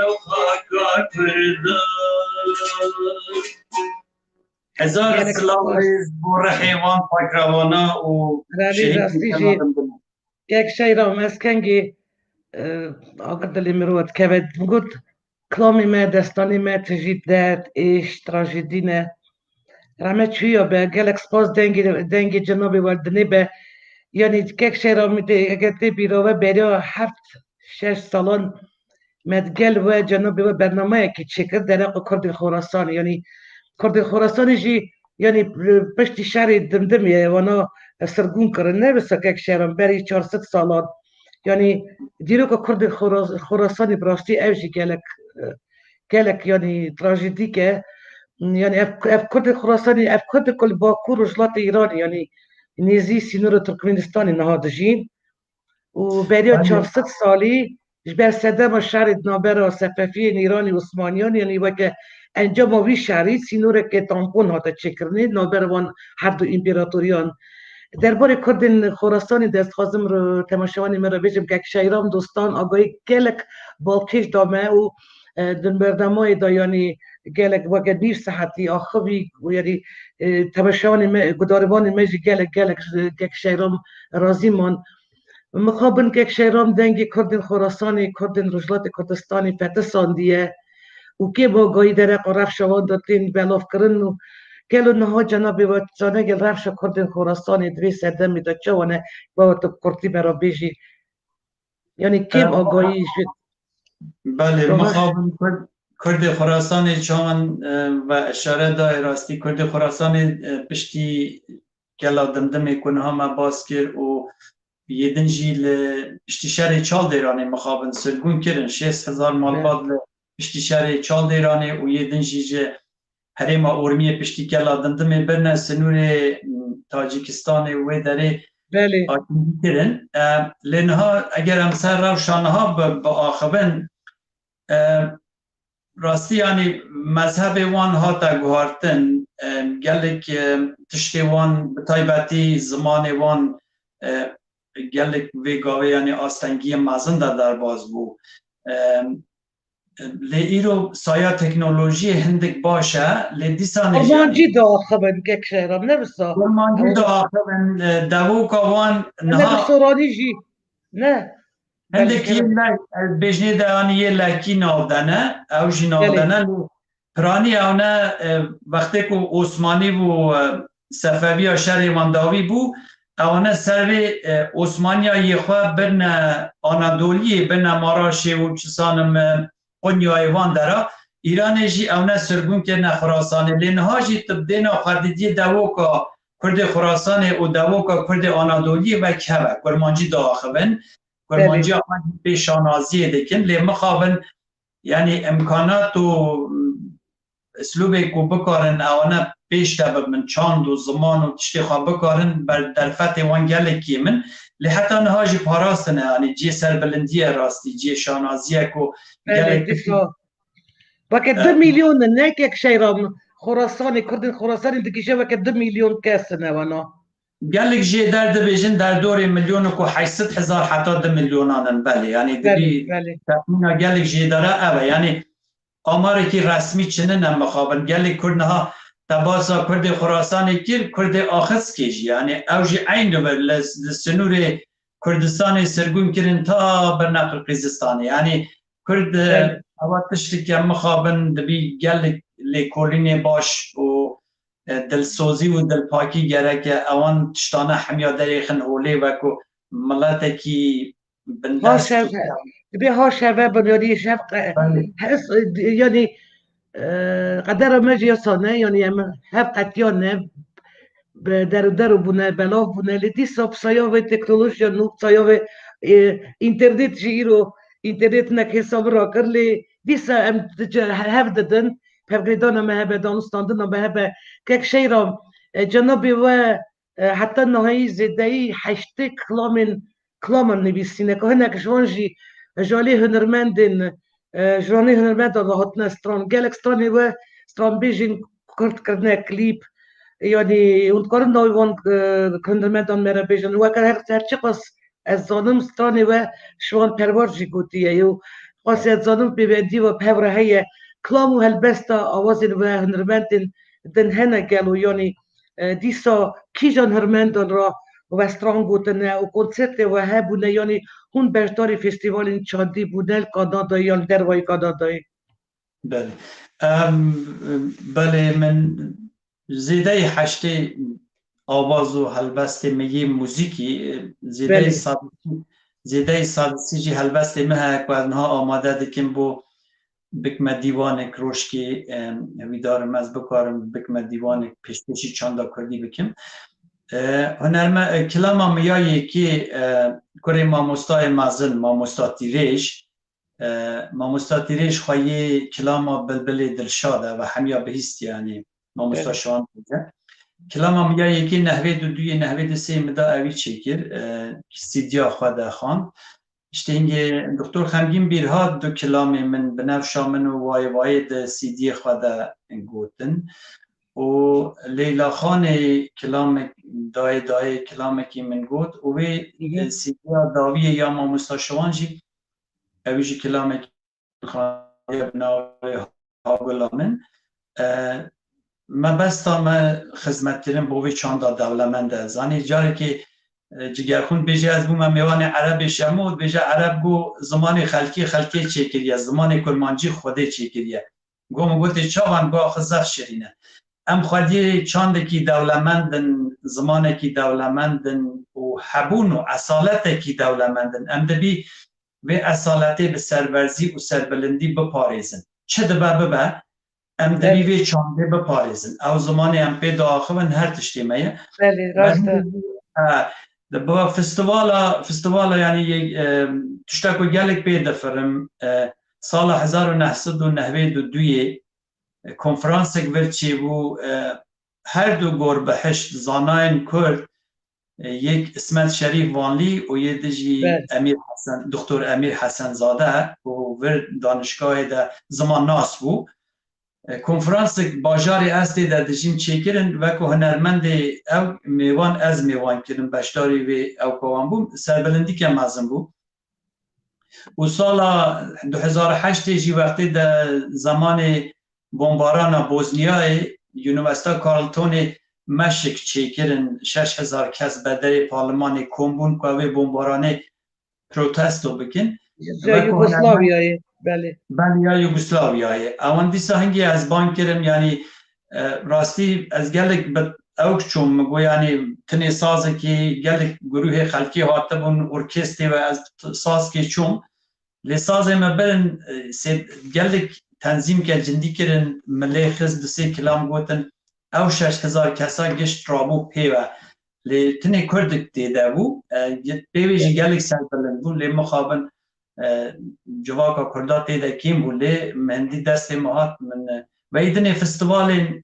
او خاکا کردا هزار سلام علیز بور حیوان پاکروانا و شهید یک شهرام اسکنگی آقا دلی مروت کبد بگود کلامی ما دستانی ما تجید داد ایش تراژدینه رحمت چویا به گلک سپاس دنگی جنابی وردنی به یعنی یک شهرام اگر تی بیروه بریا 7-6 سالان مدگل و جنابی و برنامه که چکر در کرد خراسان یعنی کرد خراسان جی یعنی پشتی شهر دمدمیه وانا سرگون کرن نه بسا که شهرم بری 400 سالان یعنی دیرو که کرد خراسانی براستی اوجی گلک یعنی تراژدی که یعنی اف کرد خراسانی اف کرد کل باکو رجلات ایرانی یعنی نیزی سینور ترکمنستانی نهاد جین و بریا 400 سالی جبر صدم شهر نابر صففی ایرانی عثمانیان یعنی وکه انجام وی شهری سینور که تامپون هاته چکرنی نابروان هر دو امپراتوریان درباره کردن خراسانی دست خازم رو تماشاوانی مرا بجم که شهرام دوستان آگاهی گلک بالکش دامه و دن بردمای دا یعنی گلک وقت دیر صحتی آخوی و یعنی تماشاوانی گداروانی میجی گلک شهرام رازی من مخابن که شهرام دنگی کردن خراسانی کردن رجلات کردستانی فتسان دیه و که با گاهی درق و رفش وان داتین بلاف کرن و گلو نها جنابی و جانه گل رفش کردن خراسانی دوی سردمی دا چوانه با تو کرتی برا بیجی یعنی کم آگاهی شد بله مخابن کرد خراسانی چون و اشاره دای راستی کرد خراسانی پشتی گلا دمدمی کنه ها باز کرد و یدن جیل پشتی شهر چال دیرانی مخابن سرگون کرن 6000 مال بادل پشتی شهر چال دیرانه و یه دنجی herêma Urmîyê piştîkela dindimê birine sinûrê Tacîkistanê wê derê akîdî kirin. Lê niha eger em ser rewşa niha biaxivin rastî yanî mezhebê wan hata guhartin gelek tiştê wan bi taybetî zimanê wan gelek vê gavê yanî astengiyê mezin de derbas bû. Lê îro saya teknolojiyê hindik baş e, lê dîsan Kurmancî diaxivin gek Şehram ne wisa? Kurmancî diaxivin devoka wan Ne bi soranî jî ne? Hindek bêjnê de yanî yê lekî navdene, ew jî navdene piranî ew ne wextê ku Osmanî bû Sefeviya şerê wan dawî bû ew ne ser vê Osmaniyayê xwe birine Anadoliyê birine Maraşê û çisanim Konyayê wan dera İranê jî ew ne sirgûn kirine Xurasanê lê niha jî dêna xwedîdiyê devoka Kurdê Xurasanê û devoka Kurdê Anadoliyê vek heve kurmancî diaxivin kurmanciya pê şanaziyê dikin lê mixabin yanî imkanat û slûbê ku bikarin ew ne pêş de bibin çand û ziman û tiştê xwe bikarin ber derfetê wan gelekî min lê heta niha jî parastin e yanî ciyê serbilindiyê rastî ciyê şanaziyek û gelek Veke 2 milyon ne gek Şehram Xorasanê Kurdên Xorasanê dikîşe veke 2 milyon kesin ewana. Gelek jê derdibêjin derdorê milyonê ku 800,000 heta 2 milyonanin belê yanî dibî texmîna gelek jê dere ev e yanî amarekî resmî çinin em mixabin gelek Kurd niha tebasa Kurdê Xurasanê kir Kurdê Axizkê jî yanî ew jî eyn dibir li sinûrê Kurdistanê sirgûn kirin ta birne Qirgizistanê yanî Kurd ewa tiştekî em mixabin dibî gelek lêkolînê baş û dilsozî û dilpakî gereke ewan tiştane hemya derê xin holê veku miletekî bindest Dibê haş heve bin yanî şev yanî qedera me jî yasane yanî em hev qetiyan ne der û bûne belav bûne lê dîsa pisaya vê teknolojiya nû pisaya vê înternet jî îro înternetek hesabı rakir lê dîsa em hev didin pevgirêdana me hebe danûstandina me hebe gek Şehram cenabê we heta nihayî zêdeyî heştê kilaman nivîsîne ku hinek ji wan jî jalê hunermendên jiranê hunermendan hatine stran gelek stranê we stranbêjên Kurd kirine klîp yanî hûn dikarin navê wan hunermendan me re bêjin weke her çi qas ez zanim stranê we ji wan perwar jî gotiye û qas ez zanim pêwendî we pev re heye kilam û helbesta awazên we hunermendên din hene gel û yanî dîsa kîjan hunermendan ra ve stran gotine û konsertê we hebûne yanî hûn beşdarê festîvalên çandî bûne li Kanadayê yan derwayê Kanadayê. Belê belê min zêdeyî heştê awaz û helbestê me yê mûzîkî zêdeyî sadîsî jî helbestê me heye ku ez niha amade dikim bû bikme dîwanek roşkê wîdarim ez bikarim bikme dîwanek pêşkêşî çanda Kurdî bikim. Hunerme kilama miyayekî kurê mamostayê mezin mamosta tîrêj mamosta tîrêj xwe yê kilama bilbilê dilşad e ve hemiya bihîst yanî mamosta şwan kilama miyayekî nehvê du duyê nehvê du sê mi da evî çêkir sîdiya xwe de xwand işte hingê doktor xemgîn bîrhat du kilamê min bi newşa min û wayê de sîdiyê xwe de gotin û Leyla Xanê kilamek dayê kilamekî min got û wê sîdiya dawiyê ya mamosta şwan jî ew jî kilamekî bi navê Hagula min me besta me xizmetkirin bo vê çanda dewlemend e zanî carekê cigerxûn bêje ez bûme mêvanê erebê şemû bêje ereb got zimanê xelkê çêkiriye zimanê kurmancî xwedê çêkiriye got min gotê çavan got xizef şirîne em xwediyê çandekî dewlemendin zimanekî dewlemendin û hebûn û esaletekî dewlemendin em dibî vê esaletê bi serverzî û serbilindî biparêzin çi dibe bibe em dibî vê çandê biparêzin ew zimanê em pê diaxivin her tiştê me ye festivala yanî tiştek ku gelek pê difirim سال 1992 کنفرانسک ورچی بو هر دو گور بهشت زاناین کرد یک اسمت شریف وانلی و یه دجی امیر حسن دکتر امیر حسن زاده و ور دانشگاه ده زمان ناس بو کنفرانسک باجاری استی ده دجین چیکرن وکو هنرمند او میوان از میوان کرن بشتاری و او کوان بو سربلندی که مازم بو و سال 2008 جی وقتی ده زمان بمباران بوزنیای یونیورسیته کارلتون مشک چیکرن 6000 کس بدر پارلمان کومبون که بمباران پروتستو بکن یوگسلاویای بله یا یوگسلاویای اون دیسا هنگی از بان کرم یعنی راستی از گلک اوک چون مگو یعنی تنی سازه که گلک گروه خلکی هاتبون ارکستی و از ساز که چون لسازه مبرن گلک تنظیم که جندی کرن ملی خز 2 کلام گوتن او 6000 کسا گشت رابو پیوه لی تنی کردک دیده بو پیویجی گلک سربلند بو لی مخابن جواکا کردات دیده کیم بو لی مهندی دست مهات من و ایدنی فستوال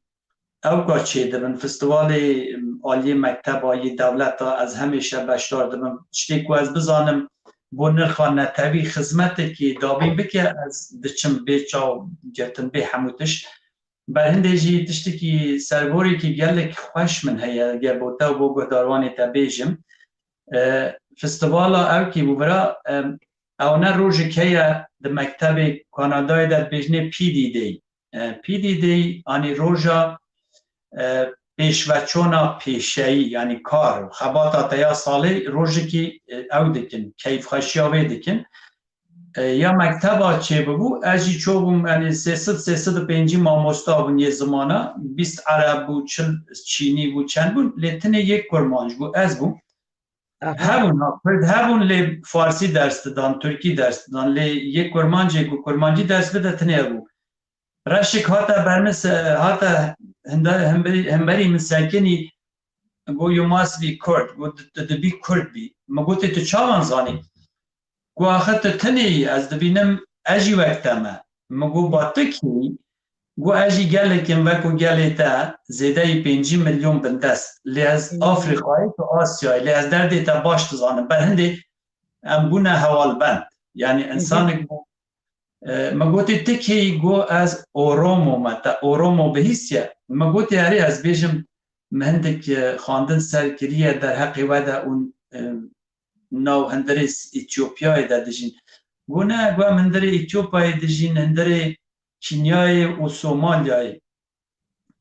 او کا چیده من فستوال آلی مکتب آلی دولت از همیشه بشتار دمم چتی که از بزانم بو نرخان نتوی خدمتی که دابین بکه از دچم بیچا گرتن به هموتش برهنده جی تشتی که سربوری که گلک خوش من هیا گربوتا و بو گهداروانی تبیجم فستیوالا او که ببرا او نه روژه که ده مکتب کانادای در بیجنه پی دی دی آنی روژا پیشوچونا پیشه‌ای یعنی کار خباتا تیا ساله روژه که او دکن کیف خشیاوه دکن یا مکتبا چه ببو اجی چوبم یعنی 305 ماموستا بون یه زمانه 20 عرب بو 40 چینی بو چند بون لیتنه یک کرمانج بو از بو هبون لی فارسی درس دادن ترکی درس دادن لی یک کرمانجی درس بده تنه بو رشک هاتا برمس هاتا همبری من ساکنی گو یو ماست بی کرد گو دبی کرد بی مگو تو چاوان زانی گو آخر تنی از دبینم اجی وقتمه مگو باتکی گو اجی گله کم وکو گله تا زیده 5 میلیون بندست لی از آفریقای تو آسیای لی از درده تا باش تزانم برهنده ام بونه حوال بند یعنی انسان مگوتی تکی گو از اورومو متا اورومو بهیسیه مگوتی هری از بیجم مهندک خواندن سرکریه در حقی وده اون نو هندره ایتیوپیای ده دجین گو نه گو هندره ایتیوپیای دجین هندره کینیای و سومالیای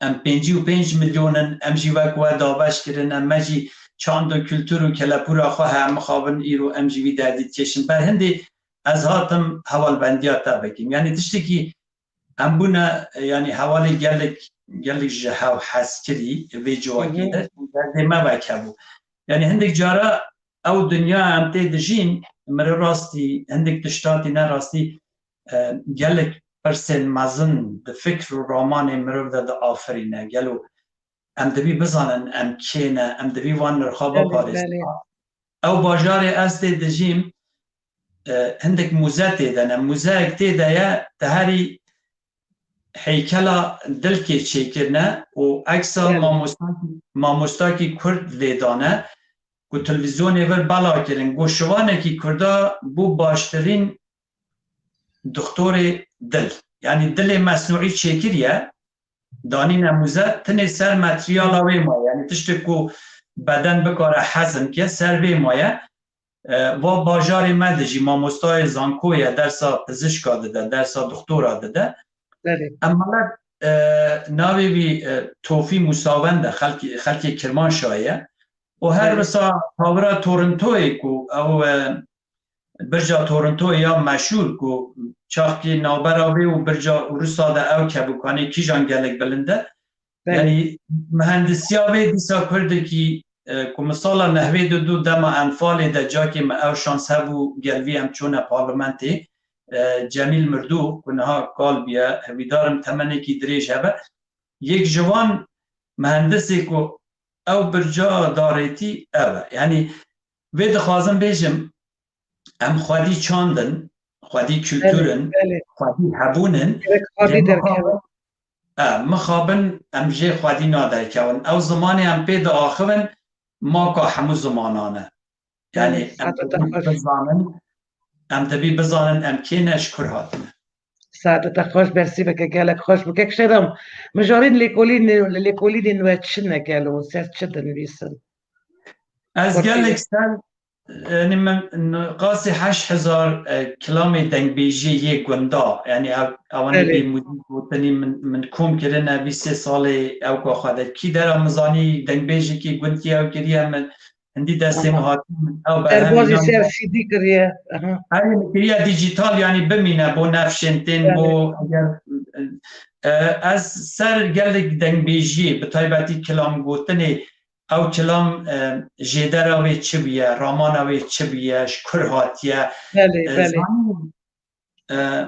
ام 55 میلیونن ام جیوک و دابش کرن ام مجی چاند و کلتور و کلپورا خواه هم خوابن ایرو ام جیوی دردید کشن بر هنده از هاتم حوال بندیات تا بکیم یعنی تشتی که ام بونه یعنی حوالی گلک جهو حس کری وی جواکی ده دما وکبو یعنی هندک جارا او دنیا ام تی دجین مره راستی هندک تشتاتی نه راستی گلک پرسن مزن ده فکر و رامان مرو ده آفرینه گلو ام دبی بزانن ام کینه ام دبی وان نرخابا پاریز او باجار از دی دجیم هندك موزه تيدنا موزه تيدا يا تهاري هيكلا دلكي تشيكرنا و اكسا ماموستاكي كرد ليدانا و تلفزيون يفر بالا كرن و شوانكي كردا بو باشترين دكتور دل يعني دل مصنوعي تشيكريا دانينا موزه تني سر ماتريالا ويما يعني تشتكو بدن بكارا حزم كيا سر ويما و باجار مدجی ماموستای زانکوی درسا پزشکا داده درسا دکتورا داده اما ناوی بی توفی مساونده خلکی کرمان شایه و هر بسا تاورا تورنتوی کو او برجا تورنتوی یا مشهور کو چاکی نابراوی و برجا روسا ده او که بکنی کی جان گلک بلنده یعنی مهندسیاوی دیسا کرده کی که مثلا نحوه دو دما انفال ده جا که ما او شانس هبو گلوی هم چونه پارلمنتی جمیل مردو کنها کال بیا هویدارم تمنی که دریج هبه یک جوان مهندسی که او برجا داریتی اوه یعنی وید خوازم بیجم ام خواهی چاندن خودی کلتورن خودی هبونن مخابن ام جه خودی نادرکون او زمانی ام پید آخون ما که همو زمانانه یعنی ام تبی بزانن ام که نشکر هاتنه سعادت خوش برسی بکه گلک خوش بکه شهرام مجارین لêkolîner weşana gelo ses çi dinivîsin از گلک سر من قاسی 8000 کلام دنگبیجی یک گندا یعنی اوانی بی موزیک بودنی من کم کرن 20 سال او که خواهد کی در آمزانی دنگبیجی که گندی او کریه من هندی دسته محاکم او در بازی سر سیدی کریه کریه دیجیتال یعنی بمینه بو نفشنتین بو از سر گلک دنگبیجی به طایبتی کلام گوتنی او کلام جیدر اوی چه بیه رامان اوی چه بیه شکر هاتیه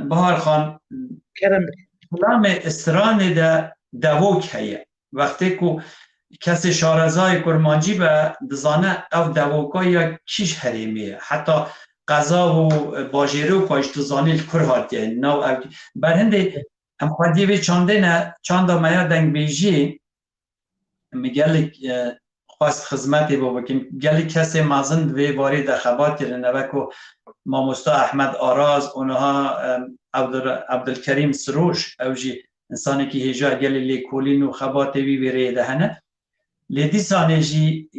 بهار خان کلام استران ده دوک هیه وقتی که کسی شارزای کرمانجی به دزانه او دوکا یا کیش هریمیه حتی قضا و باجیرو کاش دزانی لکر هاتیه نو برهنده هم خودی وی چانده میا دنگبیجی میگه خواست خدمتی بکنم گلی کسی مازند وی وارد خباتی رنوکو ماموستا احمد آراز اونها عبدالکریم سروش اوجی انسانی که هجا گلی لêkolîner و خباتی وی ویریده هنه لیدی سانجی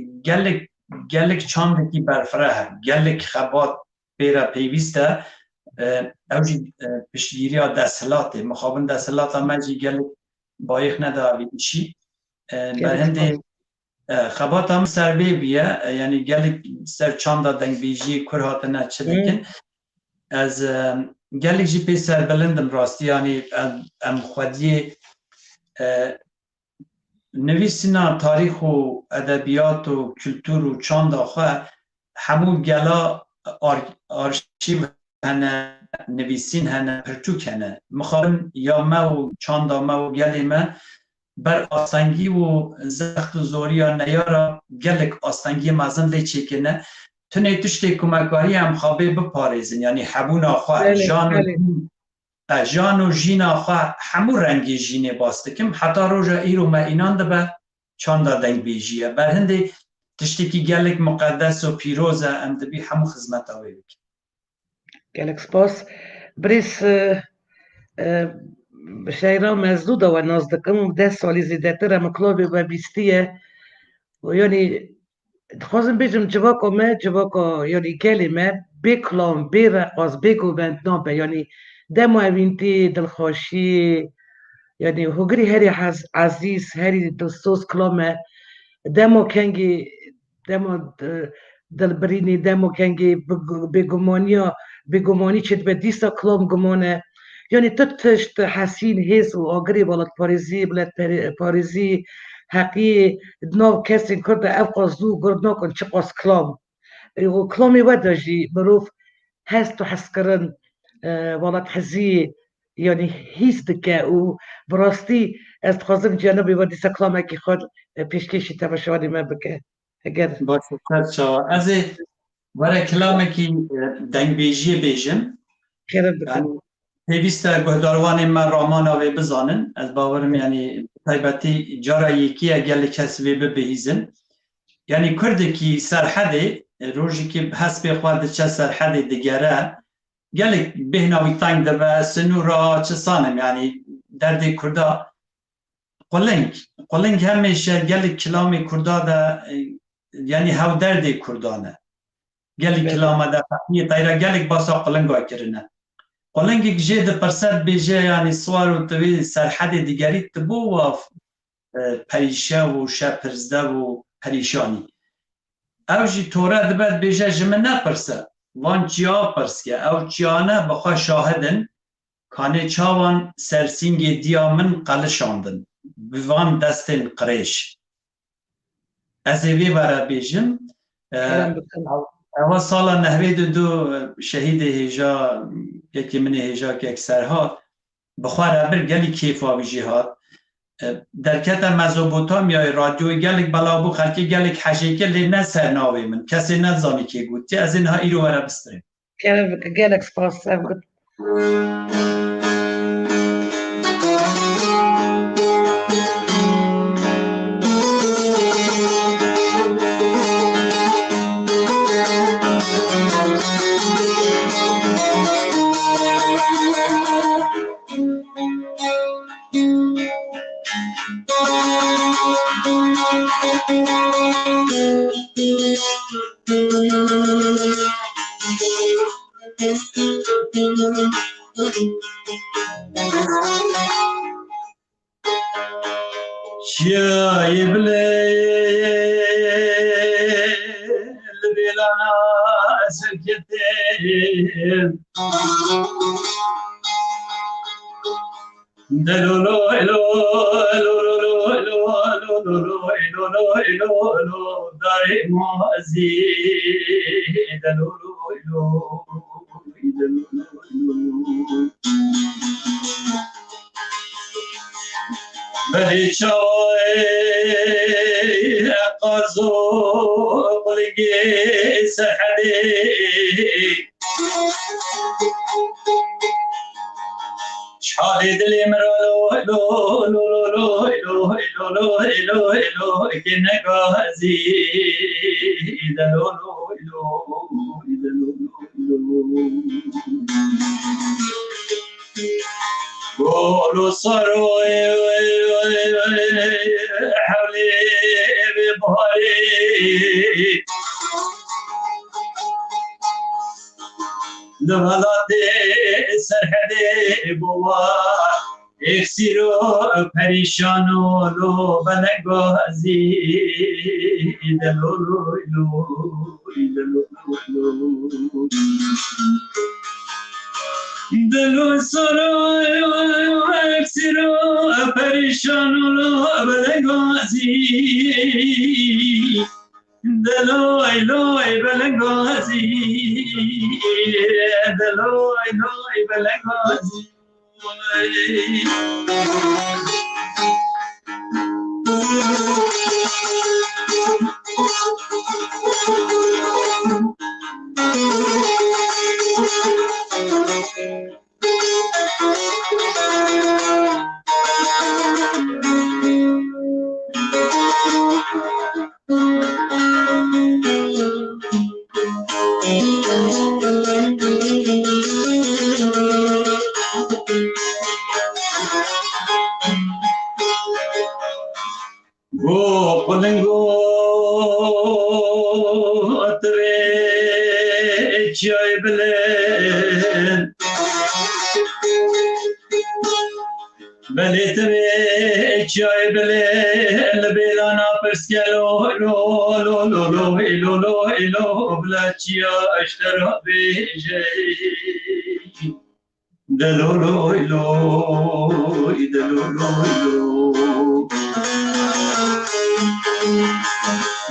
گلک چاندکی برفره گلک خبات پیرا پیوسته اوجی پشتگیری ها دستلاته مخابن دستلاته مجی گلک بایخ نداویدشی برهنده خبات هم سر بیه یعنی گلک سر چاندا دنگبیجی کر هاتنه چه دکن از گلک جی پی سر بلندم راستی یعنی ام خودی نویسینا تاریخ و ادبیات و کلتور و چاندا خواه همون گلا آرشیو هنه نویسین هنه پرچوک هنه مخابن یا ما و چاندا ما و گلی ما بر آستنگی و زخت و زوری یا نیارا گلک آستنگی مازن لی چکنه تونه تشتی کمکاری هم خوابه بپارزن یعنی حبون آخواه جان و جین آخواه همون رنگی جینه باسته کم حتی روژا ایرو ما اینان ده به چاندا دنگبیجیه بر هنده تشتی که گلک مقدس و پیروزه ام دبی همون خدمت آوه بکن گلک سپاس بریس شهرام از دو و نزدیکم 10 سالی زیاده تر مکلابی و بیستیه و یعنی خواستم بگم جواکا یعنی کلمه بکلام برقص بگو بندنامه یعنی دم اوینتی دلخوشی یعنی هوگری هری عزیز هری دوستوس کلامه دمو کنگی دمو دلبرینی دمو کنگی بگمانی چید به دیسا کلام گمانه یعنی تشت حسین هیز و آگری بالات پاریزی بلد پاریزی حقی دناو کسی کرده افقاز دو گرد نکن چه قاس کلام و کلامی وده جی بروف هست و حس کرن والات حزی یعنی هیست که و براستی از تخوازم جانبی ودی سا کلامه که خود پیشکشی تبشوانی من بکه اگر باشه شا از وره کلامه که دنگبیجی بیجم خیرم بکن پیوسته گهداروان من رامان آوه بزانن از باورم یعنی طیبتی جارا یکی اگل کسی وی ببهیزن یعنی کرده که سرحده روژی که حسب خواهد چه سرحده دیگره گلک بهناوی تنگ ده و سنورا چه سانم یعنی درد کرده قلنگ همیشه گلک کلام کرده ده یعنی هاو درد کردانه گلک کلام ده فقیه تایره گلک باسا قلنگ ها کرنه قلنگی که جه ده پرسد بیجه یعنی سوار و توی سرحد دیگری تبو و پریشه و شپرزده و پریشانی او جی توره ده بد بیجه جمع نپرسه وان چیا پرس که او چیانه بخواه شاهدن کانه چاوان سرسینگ دیامن قلشاندن بوان دستن قریش از ایوی برا بیجم اول سالا نهوی دو شهید هیجا یکی من هیجا که اکثرها بخواه ربر گلی کیفا بجی هاد درکت مزوبوتامیای رادیوی گلک بلابو خلکی گلک حشیکه لی نسر ناوی من کسی نزانی که گوتی از اینها ایرو ورا بستریم گلک سپاس Şiayê bilê li bêlana serketên delolo elo elo elo elo elo elo elo elo darê mazî delolo elo Beri çay qazo qulgi serhedi Çhali dilim ro lo lo lo lo lo lo lo lo kine gazi lo lo lo Golo saro حولي ببهاري دولاتي سرحدي بوا اكسيرو پریشانو لو بلنگازي دلو لو دلو دلو سرو اکسیرو پریشانو لو بلنگازی دلوی لوی بلنگازی دلوی لوی بلنگازی Polengo atre çay bilen Belitre çay bilen Bêlla perskelo lo lo lo lo lo lo lo blaçya strannivîs Delo lo lo delo lo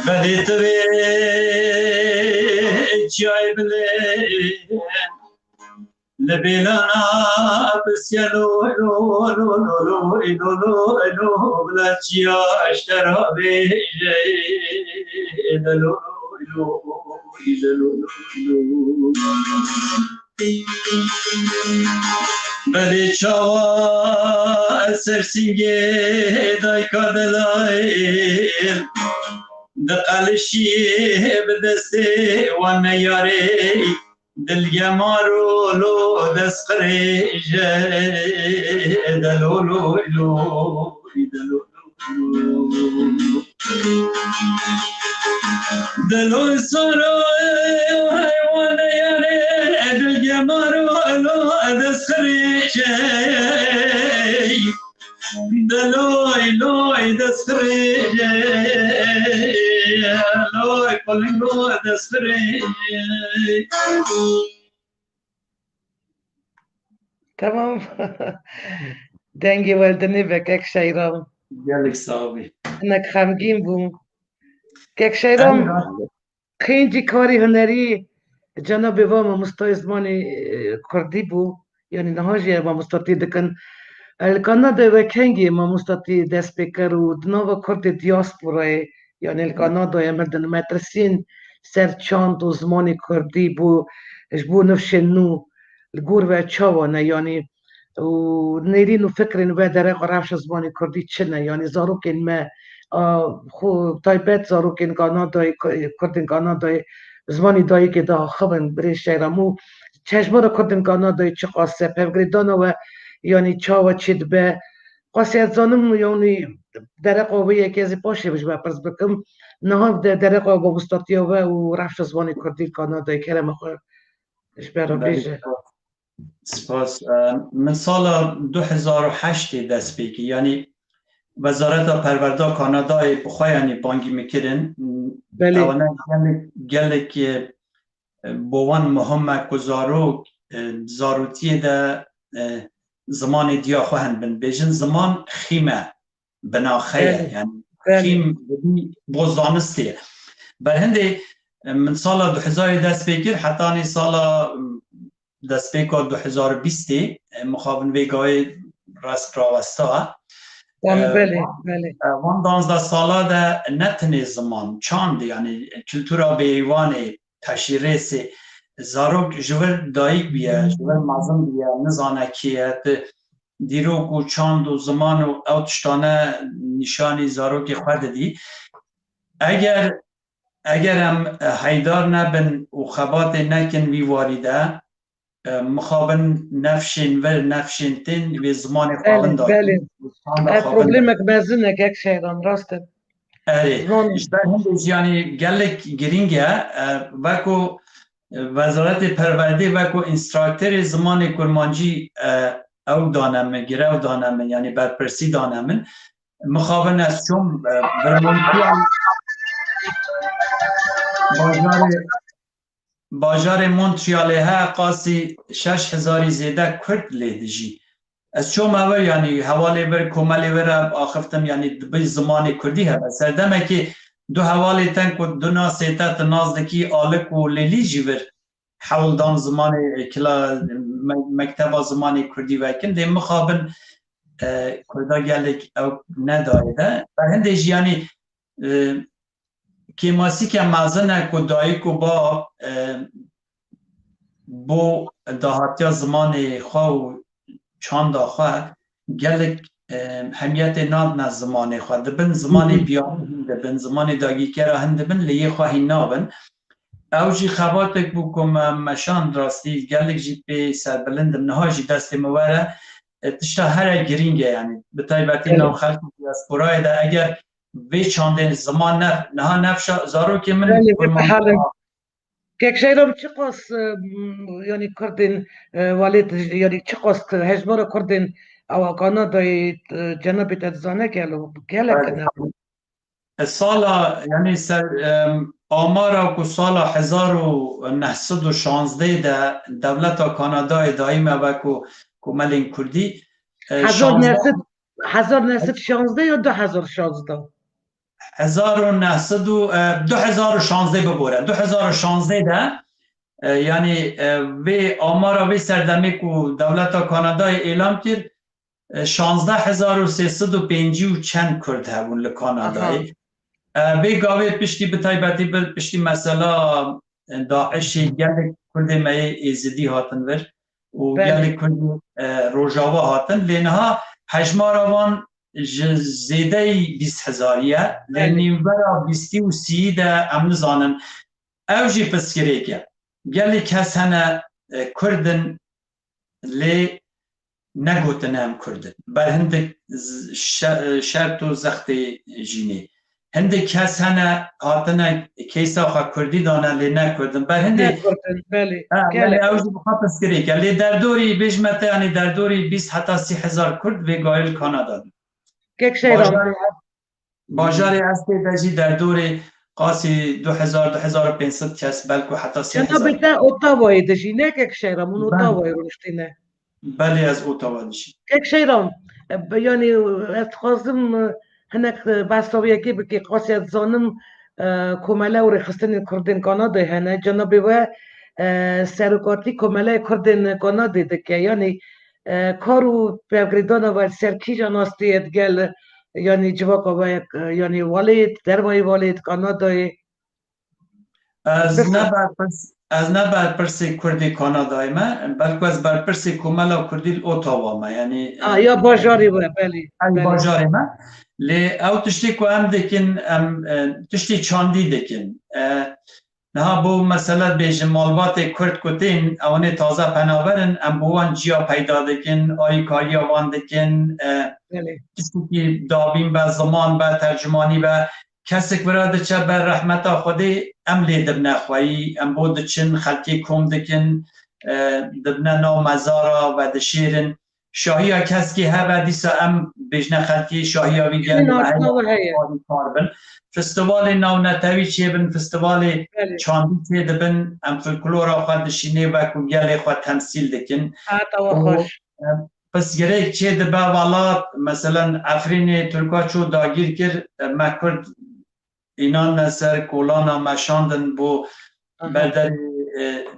Belitre çay bilen Bêlla perskelo lo lo lo lo lo lo blaçya strannivîs Delo lo delo lo Beli çava sersinge dayka delayl Dqalişiye bideste wan yare Dilgemaro lo desqreje Delo lo lo delo Delo saro hayvan yare Dilgemaro lo desqreje Deloy loy desqreje Loy polingo desqreje Tamam. Dengi veldeni ve kek Şehram. Geldik sahibi. Anak xemgîn bûm. Kek Şehram xêncî karî hunerî Cenab-ı Van mamostayê zimanê Kurdî bû. Yani niha jî mamostatî dikin. Li Kanadayê ve kengî mamostatî dest pê kir û di nava Kurdê diasporayê yani li Kanadayê mir di metresîn ser çand û zimanê Kurdî bû ji bo nifşên nû الگور و چاوانه یعنی و نيرين وفكرين وادرق رافش زباني كردي تشنا يعني زاروكين ما خو تايبت زاروكين كنداي كردين كنداي زباني داي كده خبن بريش شيرامو چشمار کردن کانادای چه قاسه پفگریدانا و یعنی چاوا چید به قاسیت زانم یعنی در قوه یکی از پاشه بش بپرس بکم نه در قوه بستاتیا و رفت زبانی کردی کانادای کرم خور اش برا بیشه سپاس من سال 2008 دست بگی یعنی وزارت پرورده کانادای بخواه یعنی بانگی میکردن اولا گلک بوان مهم کزارو زاروتی ده زمان دیا خواهند بن بیشن زمان خیمه بناخیه یعنی خیم بوزانسته بر هنده من سال 2000 دست بگیر حتی نی سال دست بگیر 2020 مخابن ویگای راست راوستا بله وان 12 ساله ده نتنی زمان چاند یعنی کلتورا بیوانه تشریس زاروک جور دایک بیه جور مازم بیه نزانه کیه دیروک و چاند و زمان و اوتشتانه نشانی زاروک خورده دی اگر هم حیدار نبن و خبات نکن وی واریده مخابن نفشین تین و زمان خوابن دارد بله پروبلیمک بزنه که شیران راسته یعنی گلک گرینگه وکو وزارت پرورده وکو انستراکتر زمان کرمانجی او دانمه گره او دانمه یعنی برپرسی دانمه مخابن است چون باجار مونتریاله ها قاسی 6000 زیده کرد لیدجی از چون اول یعنی حوالی بر کمالی بر آخفتم یعنی به زمان کردی ها سردمه که دو حوالی تن که دو ناسیتت نازدکی آلک و لیلیجی بر حول دان زمان کلا مکتب زمان کردی وکن دی مخابن کردا گلک او ندایده بر هندش یعنی که ماسی که مازنه که دایی که با دهاتی زمان خواه و چند خواه گلک همیت ناد نه زمان خواه دبن زمان بیان دبن زمان داگی کرا هندبن لیه خواهی نابن او جی خواتک بو کم مشان راستی گلک جید به سربلندم نها جی دست مواره تشتا هر گرینگه یعنی به طایبتی نام خلق دیاسپورای ده اگر وی چاندن زمان نه نفشا زارو که من که شیرام چی قاس یعنی کردین والد یعنی چی قاس هجمار کردین او کانادای جنوبی تزانه کلو کنه سالا یعنی سر آمارا که سالا 1916 ده دولت کانادای دائمه و که ملین کردی 1916 یا 2016 2016 ببوره 2016 ده یعنی وی آمارا وی سردمی که دولت کانادای اعلام کرد 16350 چند کرد هون لکانادای وی گاوی پشتی بتایبتی پشتی مثلا داعش گلک کرد مای ایزدی هاتن ور و گلک کرد روجاوا هاتن لینها حجماروان زیده 20,000 لنیورا 20 ده امن زانن اوجی پسکره که گلی کس هنه کردن لی نگوتن هم کردن بر هنده شرط و زخت جینی هنده کس هنه آتنه کیسا خواه کردی دانه لی نکردن بر هنده اوجی بخواه پسکره که لی در دوری بجمته یعنی در دوری 20 حتی 30,000 کرد و گایل کانادا باجاری هستی دجی در دور قاسی 2000-2500 کس بلکه حتی 30,000 جناب تا اوتاوای دجی نه که شیرام اون اوتاوای رونشتینه بله از اوتاوا دجی که شیرام یعنی اتخاذم هنک باستویه که بکی قاسی از زانم کماله و رخصتن کردن کانادا هنه جناب و سرکارتی کماله کردن کانادا دکه یعنی کارو پیگریدان و سرکی جاناستی ادگل یعنی جواک و یعنی والد درمای والد کانادای از از نه برپرسی کردی کانادای ما بلکه از برپرسی کمالا کردی اوتاوا ما یعنی یا باجاری و بله ای باجار ما لی او تشتی که هم دکن تشتی چاندی دکن نه بو مثلا بیش مالبات کرد کتین اوانه تازه پناورن ام بوان جیا پیدا دکن آی کاری آوان دکن کسی که دابین به زمان به ترجمانی به کسی که براده چه بر رحمت خودی ام لیدب نخواهی ام بود چن خلکی کم دکن دبنه نو مزارا و دشیرن شاهی ها کسی که هوا دیسا ام بیشنه خلکی شاهی ها ویگن و فستیوال نو نتاوی چیه بن فستیوال چاندی چیه دبن ام فلکلورا خود دشینه و کمگل خود تمثیل دکن پس گره چیه دبا والا مثلا افرین ترکا چو داگیر کر مکرد اینان نسر کولانا مشاندن بو بردر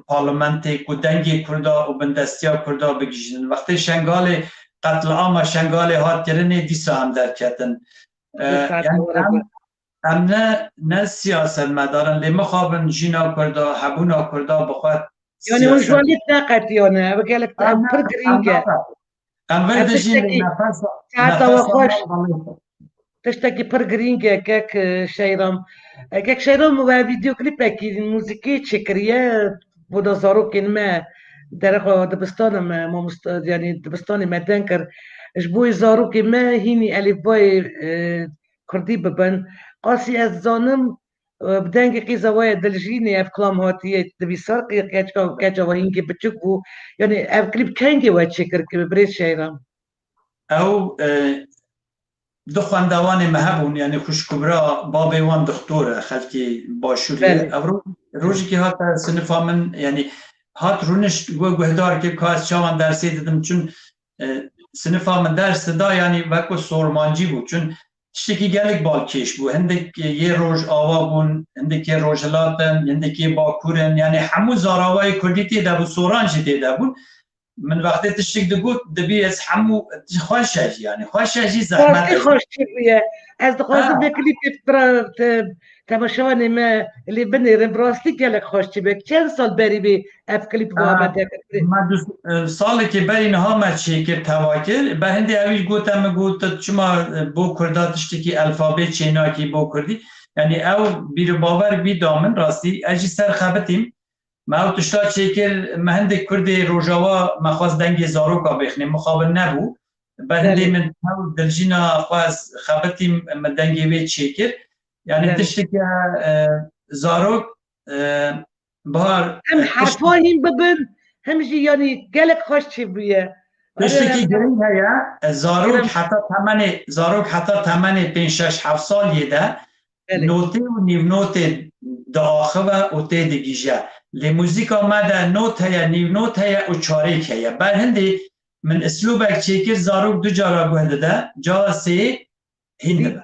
پارلمنت کدنگی کردا و بندستیا کردا بگیشن وقتی شنگال قتل عام شنگال هات کرنه دیسا هم در کتن یعنی هم نه سیاست مدارن لی مخابن جینا کردا حبونا کردا بخواد یعنی اون جوالیت نقطیانه و گلک پر گرینگه ام ورد جین نفس تشتكي پر گرینگه که شهرام و ویدیو کلیپه که موزیکی چکریه بودا زاروکین ما درخوا دبستانم ما يعني دبستاني ما دنكر جبوي زاروكي ما هيني ألف باي كردي ببن قاسي الزانم بدنگی قیزا وای دلجینی اف کلام هاتیه دبی سرقی کجا وهینگی بچکو یعنی اف کلیپ کنگی وای چکر که برید شهرام او دو خواندوان مهبون یعنی خوشکبرا بابی وان دکتور خلکی باشوریه او روزی که هات سنفا من یعنی هات رونش گوهدار که کاس چاوان درسی دیدم چون سنفا من درس دا یعنی وکو سورمانجی بود چون تشتکی گلک بالکش بود هندک یه روز آوا بون هندک یه روژلاتن هندک یه باکورن یعنی همو زاراوای کردی تیده بود سورانجی تیده بود من وقتی تشتک دگوت دبی از همو خوشش یعنی خوششی زحمت خوشی بیه از دخواستم بکلیپ تماشاوانی ما اللي بني براستی گلک خوشی بیه چند سال بری بی اف کلیپ با آمده من دو سالی که بری نها ما چیکر تواکر به هندی اویل گوتم گوت چما بو کردا تشتکی الفابet چیناکی بو کردی یعنی او بیر باور بی دامن راستی اجی سر خبتیم ما او تشتا چیکر مهند کردی روژاوا مخواست دنگ زاروکا بخنیم مخابل نبو به هندی من دلجینا خواست خبتیم دنگی وی چیکر یعنی تشتکی زاروک بار هم حرفاهیم ببن همجی یعنی گلک خوش چی بیه تشتکی گرین هیا زاروک حتی تمن 5-6-7 سال یده نوته و نیو نوته داخه و اوته دگیجه لی موزیک آمده نوت هیا نیو نوت هیا و چاریک هیا بر هندی من اسلوبک چیکر زاروک دو جارا گوهده ده جا سه هنده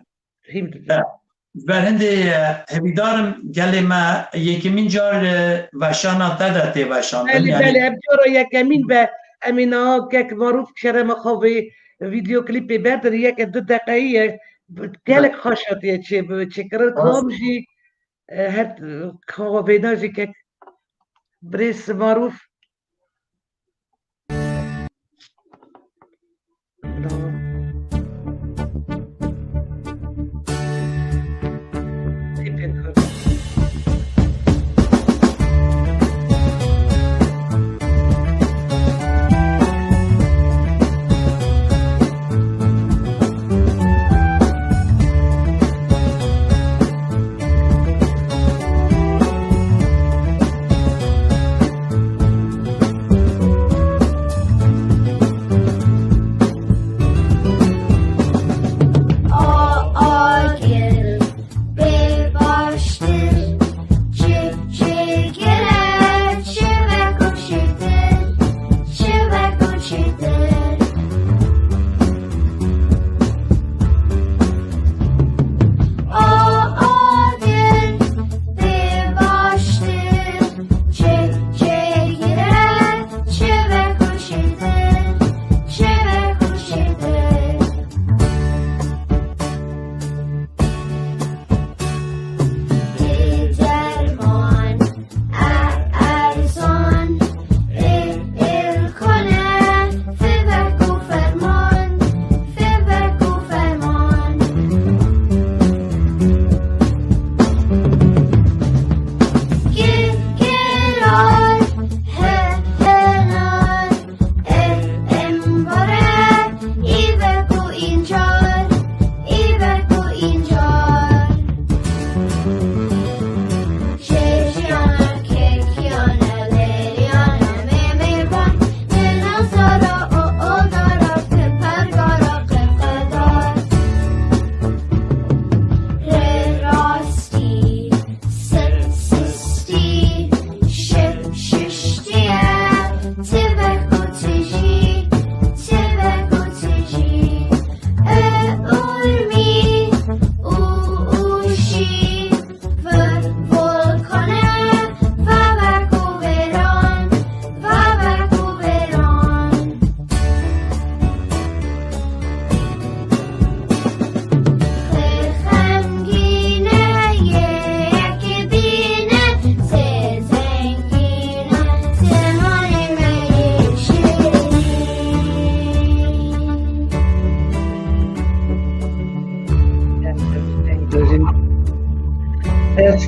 بر هندی هبیدارم گلی ما یکمین جار وشانا تدته وشان بله ابجارا یکمین به امینا که معروف شهرام خوابی ویدیو کلیپی بردن یک 2 دقیقه گلک خوشاتیه چه کرد کامجی هر خوابی ناجی که بريس معروف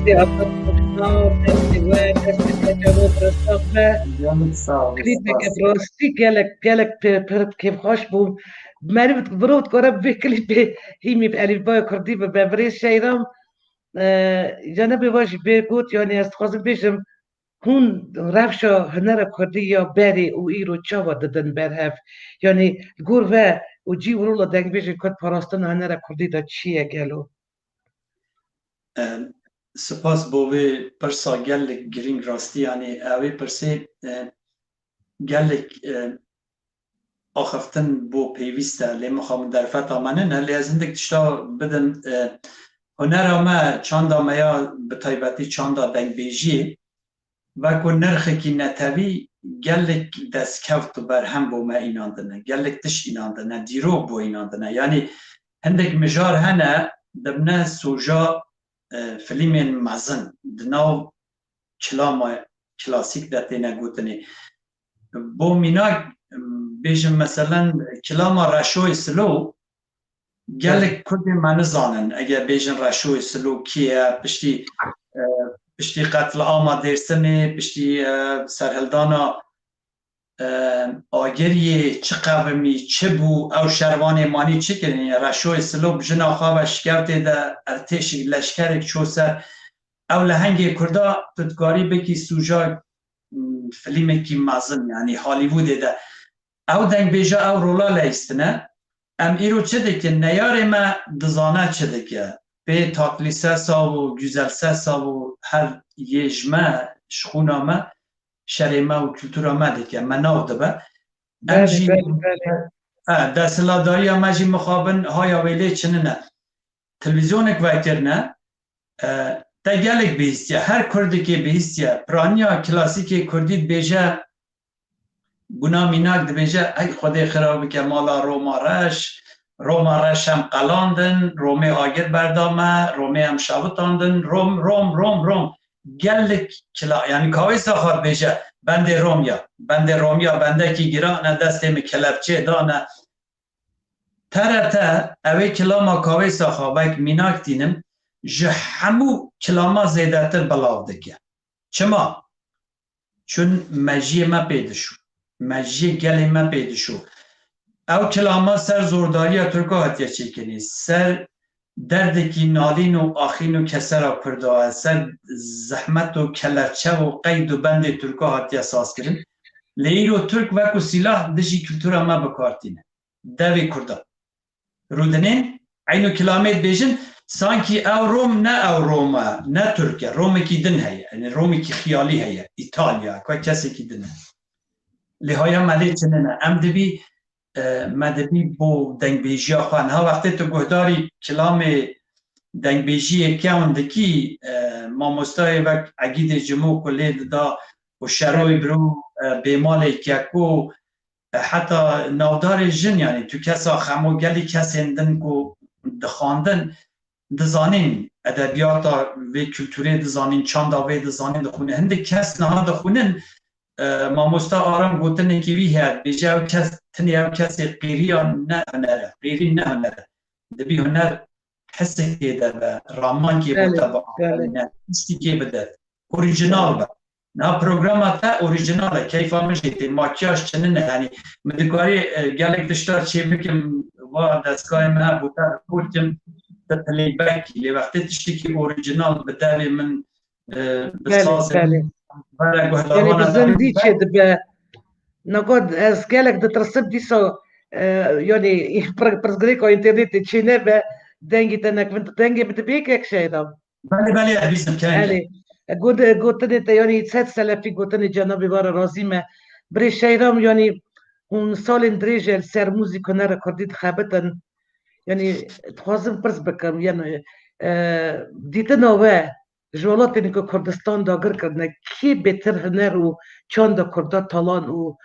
دستی آفت بکنار دستی و دستی تجربه برسابه Canım sağ ol. کلیپه که Spas. براستی گلک پرد که خوش بوم مری برود کنه به کلیپه هیمی به علی بای کردی به ببریز شیرام جنبی باشی بگوت یعنی از خوازم بیشم هون رفشا هنر کردی یا بری او ایرو چاوا دادن برهف یعنی گور و جی ورولا dengbêj کد پاراستن هنر کردی دا چیه گلو Spas bo vê pirsa gelek giring rastî yanî ew ê pirsê gelek axiftin bo pêwîst e lê mixwa min derfeta me nin lê ez hindik tişta bidin hunera me çanda me ya bi taybetî çanda dengbêjiyê wek ku nirxekî netewî gelek destkeft û berhem bo me înandine gelek tişt înandine dîrok bo înandine yanî hindek mijar hene dibine soja filmên mezin di nav çilama klasîk de têne gotinê bo mînak bêjim meselen çilama reşoyê silû gelek Kurdê me nizanin eger bêjin reşoyê silû kî ye piştî qetleama Dêrsimê piştî serhildana Agiriyê çi qevimî çi bû ew şervanê manî çi kirin reşoyê silû bijina xwe ve şikevtê de ertêşî leşkerek çû ser ew li hengê Kurda tu dikarî bikî sûja filmekî mezin yanî Hollywoodê de ew dengbêja ew rola lehîstine em îro çi dikin neyarê me dizane çi dike pê taklîsesa û güzelsesa û her yê ji me ji xûna me herêma û kültûra me dike me nav dibe em jî desthilatdariya me jî mixabin haya wê lê çinine televîzyonek vekirine te gelek bihîstiye her Kurdekê bihîstiye piraniya klasîkê Kurdî dibêje bûna mînak dibêje ey Xwedê xira bike mala Roma reş hem qelandin Romê agir berdame Romê hem şewitandin Rom gelek yanî kawêsa xwe dibêje bendê Romya bendekî giran e destê min kelepçê dane TRT evê kilama kawêsa xwe wek mînak dînim ji hemû kilama zêdetir belav dike çima çün mejiyê me pê dişû mejiyê gelê me pê dişû ew kilama ser zordariya Tirka hatiye çêkirinî ser derdekî nalîn û axîn û kesera Kurda ser zehmet û kelepçe û qeyd û bendê Tirka hatiye sazkirin lê îro Tirk wekû sîlah dijî kültûra me bikartîne devê Kurda rûdinên eyn û kilamê dibêjin sankî ew Rom ne ew Rom e ne Tirk e Romekî din heye yani Romekî xiyalî heye İtalya ku kesekî din e lê haya me lê çinine em dibî me dibî bo dengbêjiya xwe niha wextê tu guhdarî kilamê dengbêjiyê kewn dikî mamostayê wek Egîdê Cimo ku lê dida û şeroyê bir û bêmalê keko heta navdarê jin yanî tu kesa xemo gelî kesên din ku dixwandin dizanîn edebiyata vê kültûrê dizanîn çanda vê dizanîn dixwînin hindik kes niha dixwînin mamosta aram gotinekî wî heye bêje ew kes tinê ew kesê qêriya ne hunere qêrî ne hunere dibî huner hesekê de be ramankê bite tiştîkê bide orîjinal be niha programa te orîjinal e keyfa min jî tê makyaj çinin e yanî min dikarî gelek tiştar çê bikim va destgahê me hebû te kurtim te playback lê wextê tiştekî orîjinal bi devê min bi sazê yani bi zindî çê dibe nagod ez gelek ditirsim dîsa yani pirsgirêka internetê çê nebe dengê te nekvin dengê bi dibêkek şeydam belê bîstim gotinê te yani sed selefî gotinê cenabê were razî me birê şeyram yani hûn salên dirêj li ser mûzîk hunera Kurdî dixebitin yani dixwazim pirs bikim yani dîtina we ji welatên ku Kurdistan dagir kirine kê bêtir huner û çanda Kurda talan û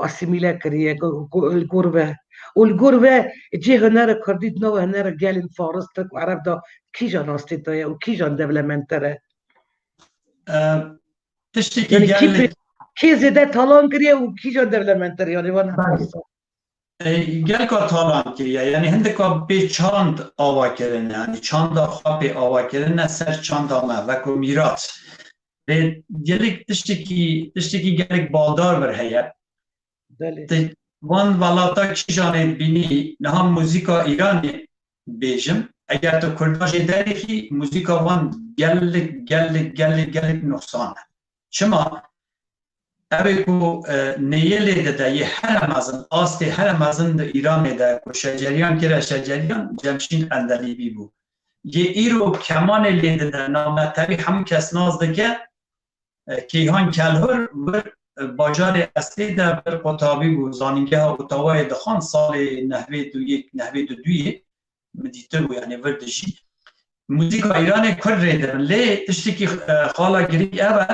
asîmîle kiriye li gor ve û li gor ve cê hunera Kurdî di nava hunera gelên Faris Tirk û Ereb da kîjan rastî daye û kîjan dewlementtir e tiştekî gelek kê zêde talan kiriye û kîjan dewlementtir yani wan گل که تالان کریه یعنی هندکا به چاند آوا کرنه یعنی چاند خواب آوا کرنه سر چاند آمه وکو میرات به گلک تشتکی گلک بالدار بر هیه وان ولاتا کشانه بینی نه هم موزیکا ایرانی بیجم اگر تو کرداش دریخی موزیکا وان گلک نقصانه شما اوه کو نیله ده یه هرمازن آسته هرمازن ده ایران ده کو شجریان که شجریان جمشین اندلیبی بو یه ایرو کمان لیده ده نامه تبی همون کس نازده که کیهان کلهر بر باجار اصلی ده بر قطابی بو زانینگه ها اتاوای دخان سال 92 مدیته بو یعنی وردشی موزیک ایران کرد ریدن لی تشتی که خالا گری اوه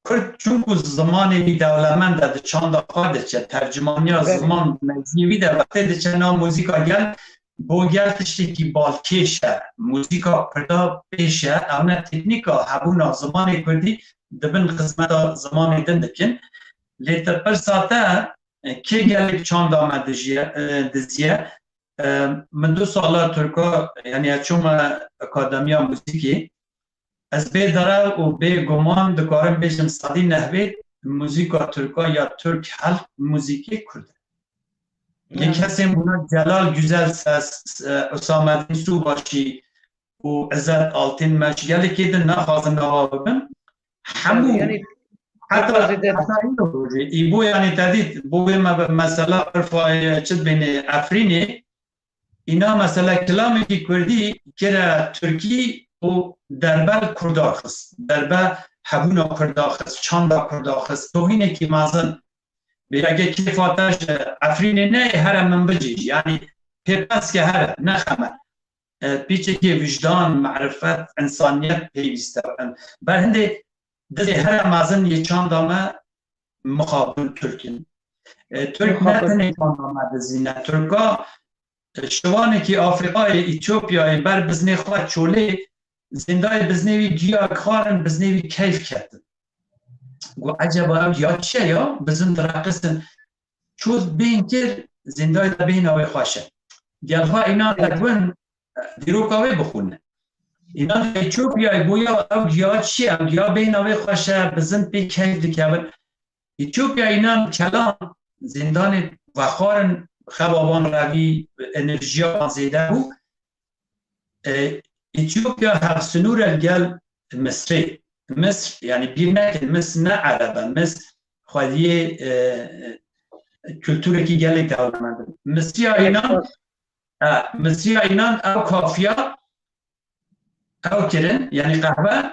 کرد چونکو زمانی دولمند ده چند آقاده چه ترجمانی ها زمان مزیوی ده وقتی ده چه نام موزیکا گل بو گل تشتی که بالکیشه موزیکا کردا پیشه اونا تکنیکا هبونا زمانی کردی دبن خدمت زمانی دن دکن لیتر پر ساته که گل چند آمد دزیه من 2 ساله ترکا یعنی چون اکادمیا موزیکی از بی داره و بی گمان دکارم بیشم صدی نحوه موزیکا ترکا یا ترک حلق موزیکی کرده یک کسی بونا جلال گزل اسامه سو باشی و عزت آلتین مشگلی که ده نخوازم نوا ببین همون حتی ایبو یعنی تدید بو مثلا عرفای چید بین افرینی اینا مثلا کلامی که کردی که ترکی و دربل کرداخست دربل حبونا کرداخست چاندا کرداخست توهینه که مازن بیاگه کفاتش افرینه نه هر من بجیش یعنی پیپس که هر نخمه پیچه که وجدان معرفت انسانیت پیوسته برهنده دزی هر مازن یه چاندامه مقابل ترکین ترک نتنه چاندامه دزینه ترکا شوانه که آفریقای اتیوپیای بر بزنی خواه چوله زندای بزنیوی گیاه کارن بزنیوی کیف کردن گو عجبا او یا چه یا بزن درقصن چوز بین کر زندای دا بین آوی خواشه گلها اینا تکون دیروکاوی بخونه اینا اتیوپیای بویا او گیاه چه او گیاه بین آوی خواشه بزن پی کیف دکیون اتیوپیا اینا کلان زندان وخارن خبابان روی انرژی ها زیده بود اتیوپیا هفسنور الگل مصری مصر یعنی بیر مصر نه عربه مصر خواهی کلتوری که گلی دولمنده مصری اینان او کافیا او کرن یعنی قهوه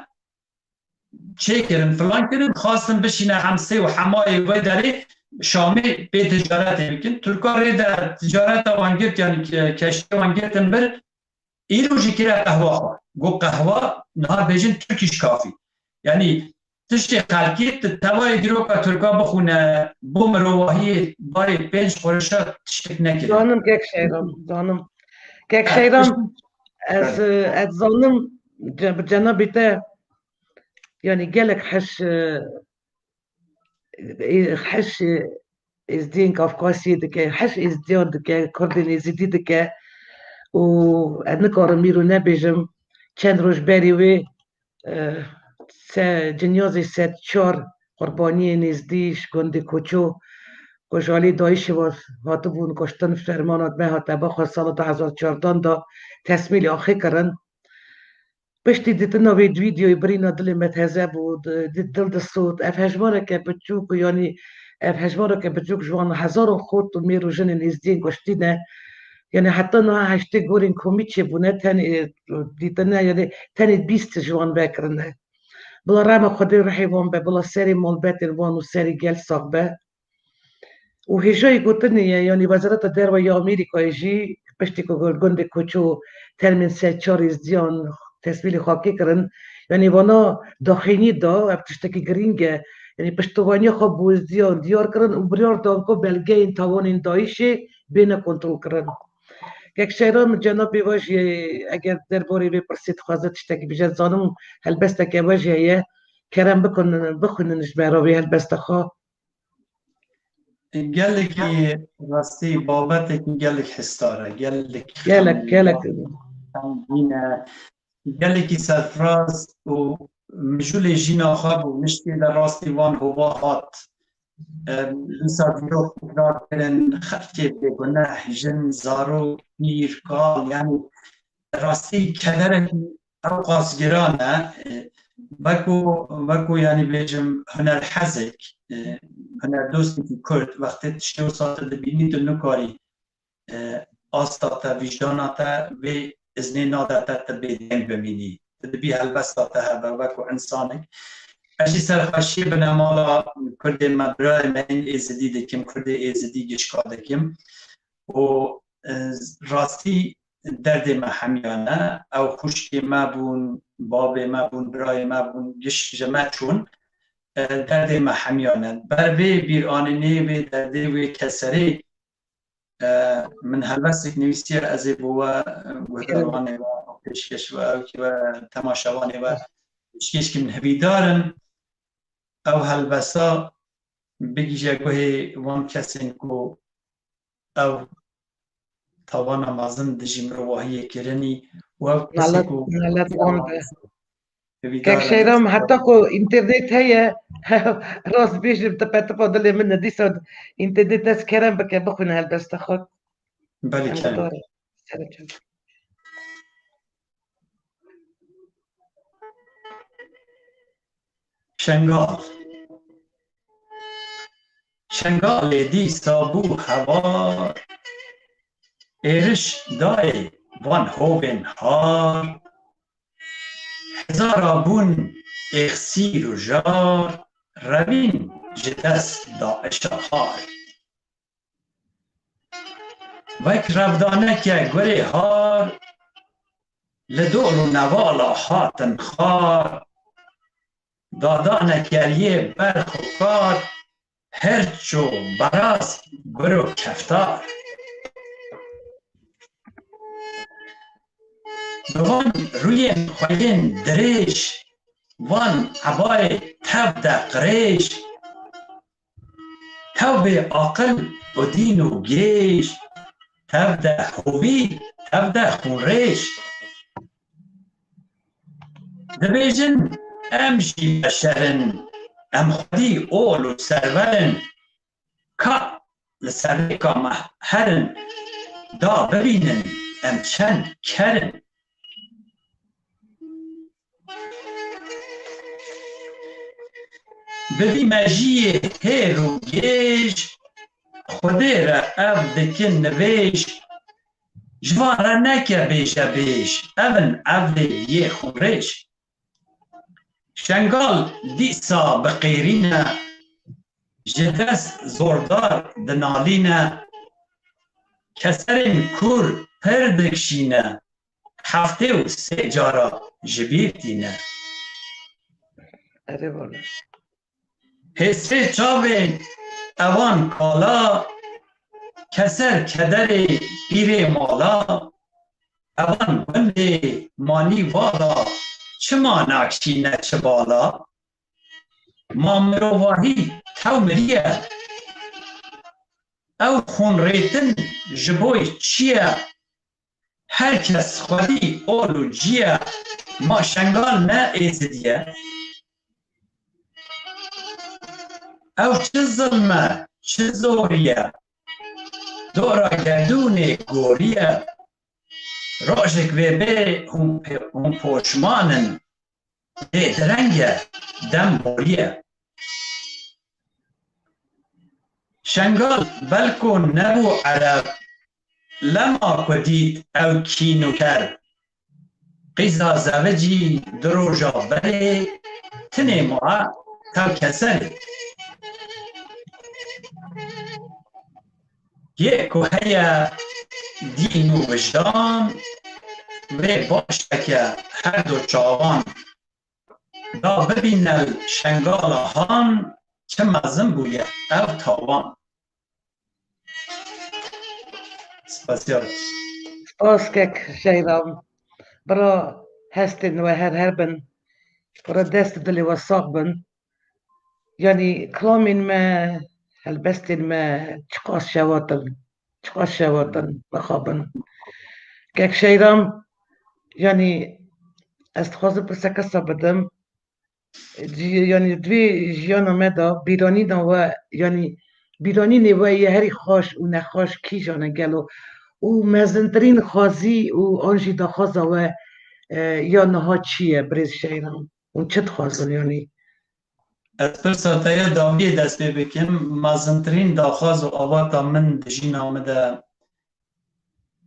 چه کرن فلان کرن خواستن بشینه همسه و همای وی داره شامی به تجارت میکن ترکا در تجارت وانگرد یعنی کشتی وانگردن بر این روزی که قهوه خواه گو قهوه نهار بیجن ترکیش کافی یعنی تشتی خلقی توای دیرو که ترکا بخونه بوم رواهی باری 5 خورشات تشتک نکرد دانم که شیرام از زانم جنابی تا یعنی گلک حش ازدين كافكاسي دكا حش ازديان دكا كردن ازدي دكا و ادنكار ميرو نبيجم چند روش بريوي جنيازي 4 قرباني نزديش گنده کوچو کجالی دایشی و هاتبون کشتن فرمانات به هاتبا خواست سال 2014 دا تصمیل آخی کرن پشتی دیدن ویدیوی برینا دل متهزه بود دل دستود اف هجماره که بچوک یعنی اف هجماره که بچوک جوان هزار خود و میرو جنین ازدین گشتینه یعنی حتی نه هشته گورین کمیچه بونه دیدن یعنی تنی 20 جوان بکرنه بلا رام خودی رحیوان به بلا سری مالبت وان و سری گل ساقبه و هجای گوتنی یعنی وزارت در و یا امریکای جی پشتی که گنده کوچو ترمین 4 ازدیان تصویل خاکی کرن یعنی وانا داخلی دا ابتشتکی گرینگه یعنی پشتوانی خواب بوزدیان دیار کرن و بریار دانکو بلگه این تاوان این دایشه بین کنترل کرن یک شیران جنابی واجه اگر در باری بپرسید خوازه تشتکی بجد زانم هلبستکی واجه یه کرم بخوننش براوی هلبست خواه gelekî rastî babeteke gelek hestare, gelek gelek. xemgîne, gelekî serfiraz û mijûlê jîna xwe bû miştê de rastî van hova hat. Dîsa dîrok tekrar kirin, xelkê bêguneh, jin, zarok, pîr, kal, yani rastî kederekî ew qas giran e. Wekû yanî bêjim hunerhezek, hunerdostekî Kurd wextê tiştê wisa te dibînî tu nikarî asta te, vîjdana te vê iznê nade te tu bêdeng bimînî. Tu dibî helbesta te hebe wekû insanek. Ez jî serxweşiyê bi nemala Kurdê me birayê me yên êzidî dikim, Kurdê êzidî gişka dikim û rastî derdê me hemiyan e. Ew xwişkê me bûn, babê me bûn, birayê me bûn, giş ji me çûn, derdê me hemiyan e. Ber vê bîranînê vê derdê wê keserê min helbestek nivîsiye ez ê bo we guhdarwanê we pêşkêşvanê we temaşevanê we pêşkêş min hevîdarin ew helbesta bigîje guhê wan kesên ku ew tawana mezin dijî mirovahiyê kirinî û ew kesê ku Kek Şehram heta ku internet heye rast bêjim te petipa dilê min e dîsa internet ez kerem bike bixwîne helbesta xwe. belê kerim. Şengal. Şengalê dîsa bû hevar, êriş dayê van hovên har, hezara bûn êxîr û jar, revîn ji dest Daişa har. Wek revdaneke gurê har, li dor û nevala hatin xar, dadane keriyê berx û kar, hirç û beraz, gur û keftar. Bi van rûyên xweyên dirêj, van hebayê tev de qirêj, tev bê aqil û dîn û gêj, tev de hovî, tev de xûnrêj. Dibêjin em jî beşerin, em xwedî ol û serverin, ka li serêka me herin, da bibînin em çend kerin. Bi vî mejiyê hêr û gêj, Xwedê re ev dikin nivêj, ji van re neke bêjebêj, evin evlê yê xûnrêj. Şengal dîsa biqêrîne, ji dest zordar dinalîne, keserên kur pir dikişîne, heftê û sê cara ji bîr tîne. Hêsê çavên evan kala, keser kederê pîrê mala, evan gundê manî vala, çima nakişîne çi bala. Ma mirovahî tew miriye, ew xûnrêtin ji bo çi ye, herkes xwedî ol û ciye, ma şengal ne êzidiye. Ew çi zilme, çi zorîye, dora gerdûnê gorîye, rojek vêbê hûn poşmanin, lê direng e, dem borîye. Şengal belko nebû ereb, lema ku dît ew kîn û ker, qîza zevicî di roja berê, tinê ma tev keserê. Yê ku heye dîn û wijdan, vê başeke her du çavan, da bibîne şengala han, çi mezin bûye ev tawan. Spasial. Spas kek Şehram. Bira hestên we her bin, bira dest dilê we saq bin. Yani kilamên me helbestên me çiqas şewatin bixabin. Kek Şehram yani ez dixwazim pirseka bidim yani divê jiyana me da bîranîna we yani bîranînê we yê herî xweş û nexweş kîjan e gelo û mezintirîn xwazî û an jî daxwaza we ya niha çi ye birêz Şehram û çi dixwazin yani Ez pirsa te ya daviyê dest pê bikim, mezintirîn daxwaz û avata min di jîna me de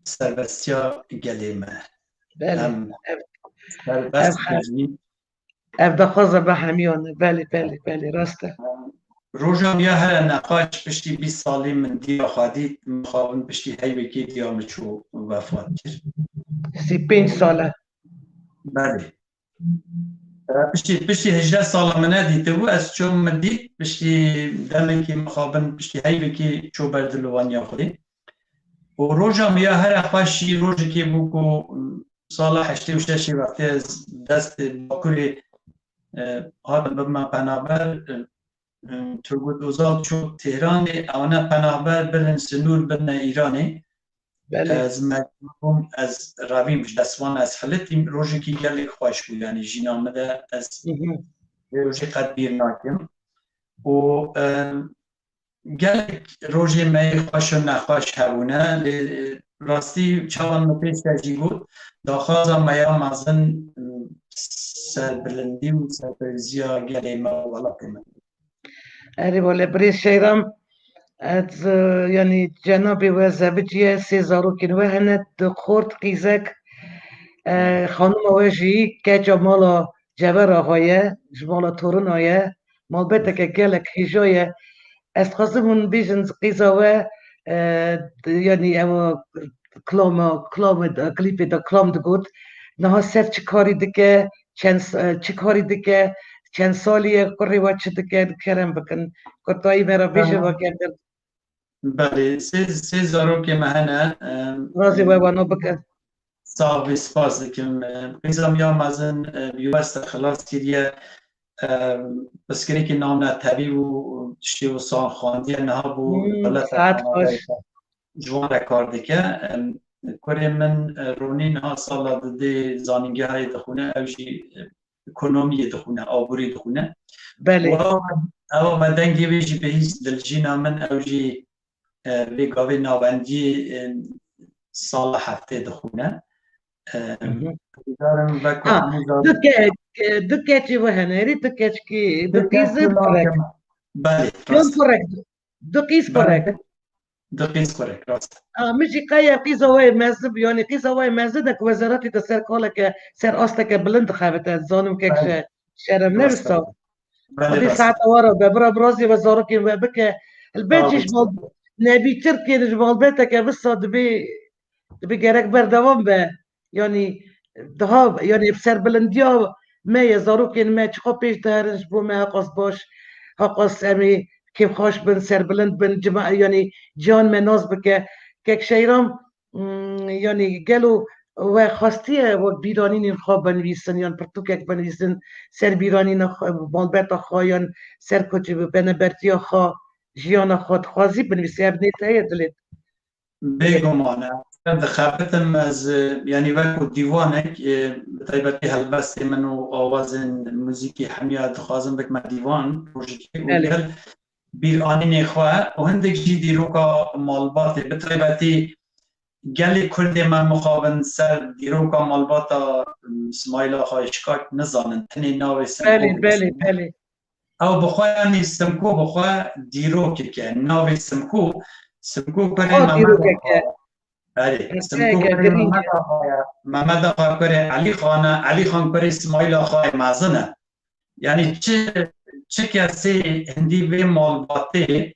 serbestiya gelê me. belê Em ev serbest kirî. ev daxwaza berhemiyan e belê rast e Roja ya here neqaş piştî 20 salî min diya xwedî mixabin piştî heyvekê diya min çû vefat kir. 35 sal e Belê. Piştî 18 sala min nedîtibû ez çûm min dît piştî demekî mixabin piştî heyvekê çû ber dilûvaniya Xwedê. û roja me ya here xweşî rojekê bû ku sala 86 wextê ez destê bakurê hatim bibime penaber Turgut Özal çû Tehranê ew penaber birin sinûr bine Îranê. Ez mecbûr ez revîm ji destvan ez filitîm rojekî gelek xweş bû yani jîna me de ez rojê qet bîr nakim û gelek rojê me xweş û nexweş hebûne lê rastî çavan me pêş te jî got daxwaza me ya mezin serbilindî û serpêrîziya gelê me û welatê me. Erê vale birêz Şehram ez yani cenabê we zeviciye sê zarokên we hene di xort qîzek xanûma we jî keça mala cevera haye ji mala torina ye malbeteke gelek hêja ye ez dixwazim hûn bêjin qîza we yani ew klîpê de klam digot niha ser çi karî dike çi karî dike çend salî ye kurê we çi dike kerem bikin kotayî me re bêje vegerdir Belê sê zarokê me hene razê we wana bike savê spas dikim qîza me ya mezin weste xilas kiriye piskirekî namne tebî û tiştê wisan xwandiye niha bû saet xweş ji wan re kar dike kurê min ronî niha sala didê zanîngehayê dixwîne ew jî ekonomiyê dixwîne aborî dixwîne belê ew me dengê wê jî bihîst diljîna min ew jî vê gavê navendiyê sala heftê dixwîne du keçî we hene êrî du keçkî du qîzin korek belê korek du qîz korek di qîz korek rast min jî qeya qîza we mezin yani qîza we mezin e ku wezeretê de ser kaleke ser asteke bilind dixebite zanim kek şerem nevisa Adî saeta wara be bira birazî ve zarokên we bike elbet jî nebî Tirkiyê ji malbeteke wisa dibê gerek berdewam be yani daha yani serbilindiya me ye zarokên me çiqa pêş diherin ji bo me heqas baş heqas emê kêfxweş bin serbilind bin yani ciyan me naz bike kek Şehram yani gelo we xwastiye wek bîranînên xwe binivîsin yan pirtûkek binivîsin ser bîranîna malbeta xwe yan ser penebertiya xwe jiyana xwe dixwazî binivîsî ev nê te heye dilê bêguman e dixebitim ez yanî wekû dîwanek bi taybetî helbestê min û awazên muzîkê hemiya dixwazim bikme dîwan projekê û gel bîranînê xwe û hindik jî dîroka malbatê bi taybetî gelê Kurdê me mixabin ser dîroka malbata Şehram Şikak nizanin tenê navê belê ew bi xwe yanî Simko bi xwe dîrokek e navê Simko kurê Mehmed Axa kurê Elî Xan e Elî Xan kurê Şehram Şikak mezin e yanî çi kesê hindî vê malbatê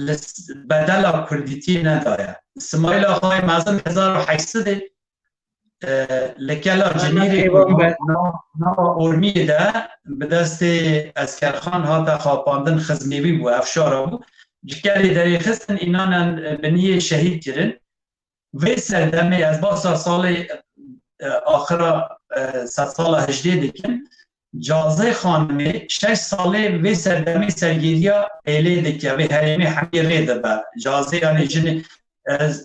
li bedela kurdîtî nedaye Şehram Şikak mezin 1800 li kela Cinîrê nava Urmîyê de bi destê eskerxan hate xapandin xizmêvî bû efşara bû ji kerê derê xistin înanen biniyê şehîd kirin vê serdemê ez basa salê axira sed sala 18 dikim جازه خانمه 6 ساله و سردمی سرگیریا ایله دکیه و هریمی حمی ریده با جازه یعنی جن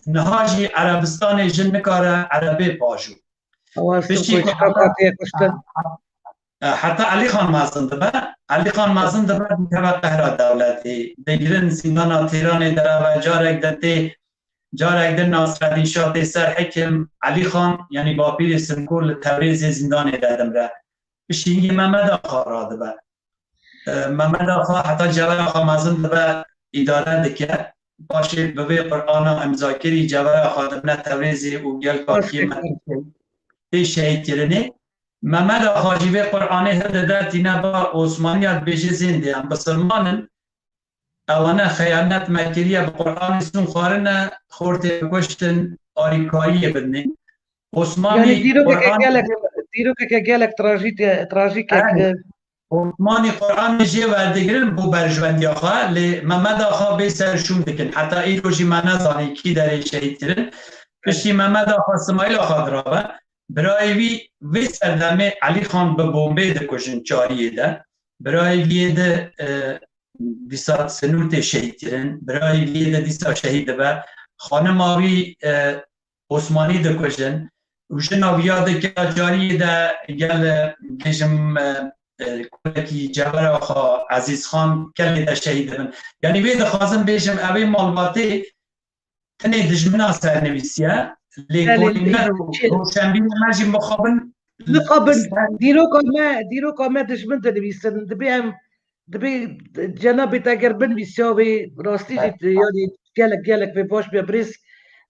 نهاجی عربستان جن نکاره عربی پاشو حتی علی خان مازنده با علی خان مازنده با دیگه قهر دولتی دگرن زندان تیران در و جارک در ناصرالدین شاه سر حکم علی خان یعنی با پیر سنکول تبریز زندان دادم را بشینگی محمد آقا را ده محمد آقا حتی جوار آقا مازن ده اداره دکه باشه به قرآن امضا کری جوار آقا ده تبریزی و گل کافی تی شهید کرنه محمد آقا جیوه قرآن هده ده تینه با عثمانیات بیجه زنده هم بسلمانن اوانه خیانت مکریه به قرآن سون خارنه خورده کشتن آریکایی بدنه عثمانی قرآن دیرو که گلک تراژیک عثمانی قرآن نجیه وردگرن بو برجوندی آخواه لی محمد آخواه بی سرشون دکن حتی ای روشی من نزانی کی در شهید کرن پشتی محمد آخواه سمایل آخواه درابه برای وی سردمه علی خان به بومبه دکشن چاریه ده برای وی ده دیسا سنوت شهید کرن برای وی ده دیسا شهید ده خانم آوی عثمانی دکشن وشنا ویاده که جاری ده گل بجم کلکی جبر آخا عزیز خان کلی ده شهید من یعنی وید خواستم بجم اوی معلوماتی تنه دجمنا سرنویسیه لêkolîner روشنبین مرجی مخابن دیرو کامه دجمن دنویسن دبی جنابی تاگر بنویسیا وی راستی یعنی گلک به باش بیا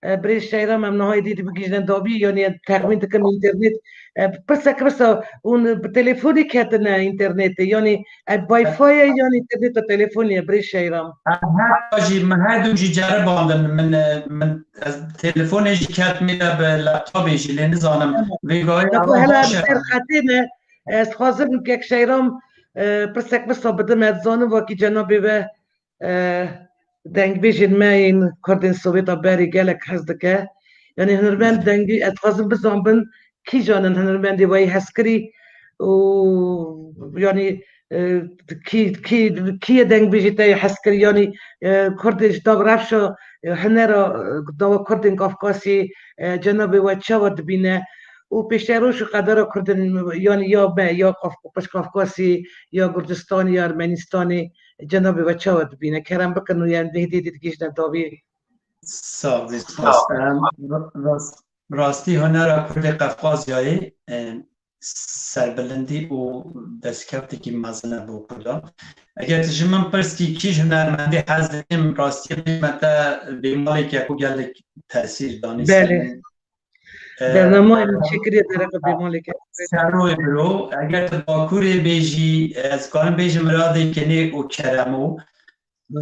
بريش شهرام هم نهاية دي بجيجنا دابي يعني تقريبا تكلم إنترنت بس اون بتليفوني كاتنا إنترنت يعني باي فاي يعني إنترنت تليفوني بريش شهرام هاجي من هادو جي جرب من تليفوني جي كات ميدا بلابتوب يجي لنظام ويغاي هلا بصير خاتينا خازم كيك شهرام بس بدم اتزانم واكي جنابي به dengbêj me yên Kurdên Sovyeta berî gelek hez dike yani hunirmend dengî ez dixwazim bizanbin kî janin hunirmendê wayî hez kirî û yani kî ye dengbêjê te hez kirî yani Kurdê ji dav rewşa hunera dawa Kurdên Kafkasî cenabê we çawa dibîne û pêşeroj qedera Kurdin yani ya me ya Kafkasî ya Kurdistanê ya Ermenistanê cenabê we çawa dibîne kerem bikin û yani dêdî digîjne davî rastî hunera Kurdê Qefqazyayê serbilindî û destkeftekî mezin e bû Kurdan eger tu ji min pirskî kî ji hunermendê hez dikim rastî me te bêmalekê ku gelek tesîr danî Bername çekiriye dereke bêmalekê Seroyê biro eger tu Bakurê bêjî ez karim bêjim radê kenê û keremo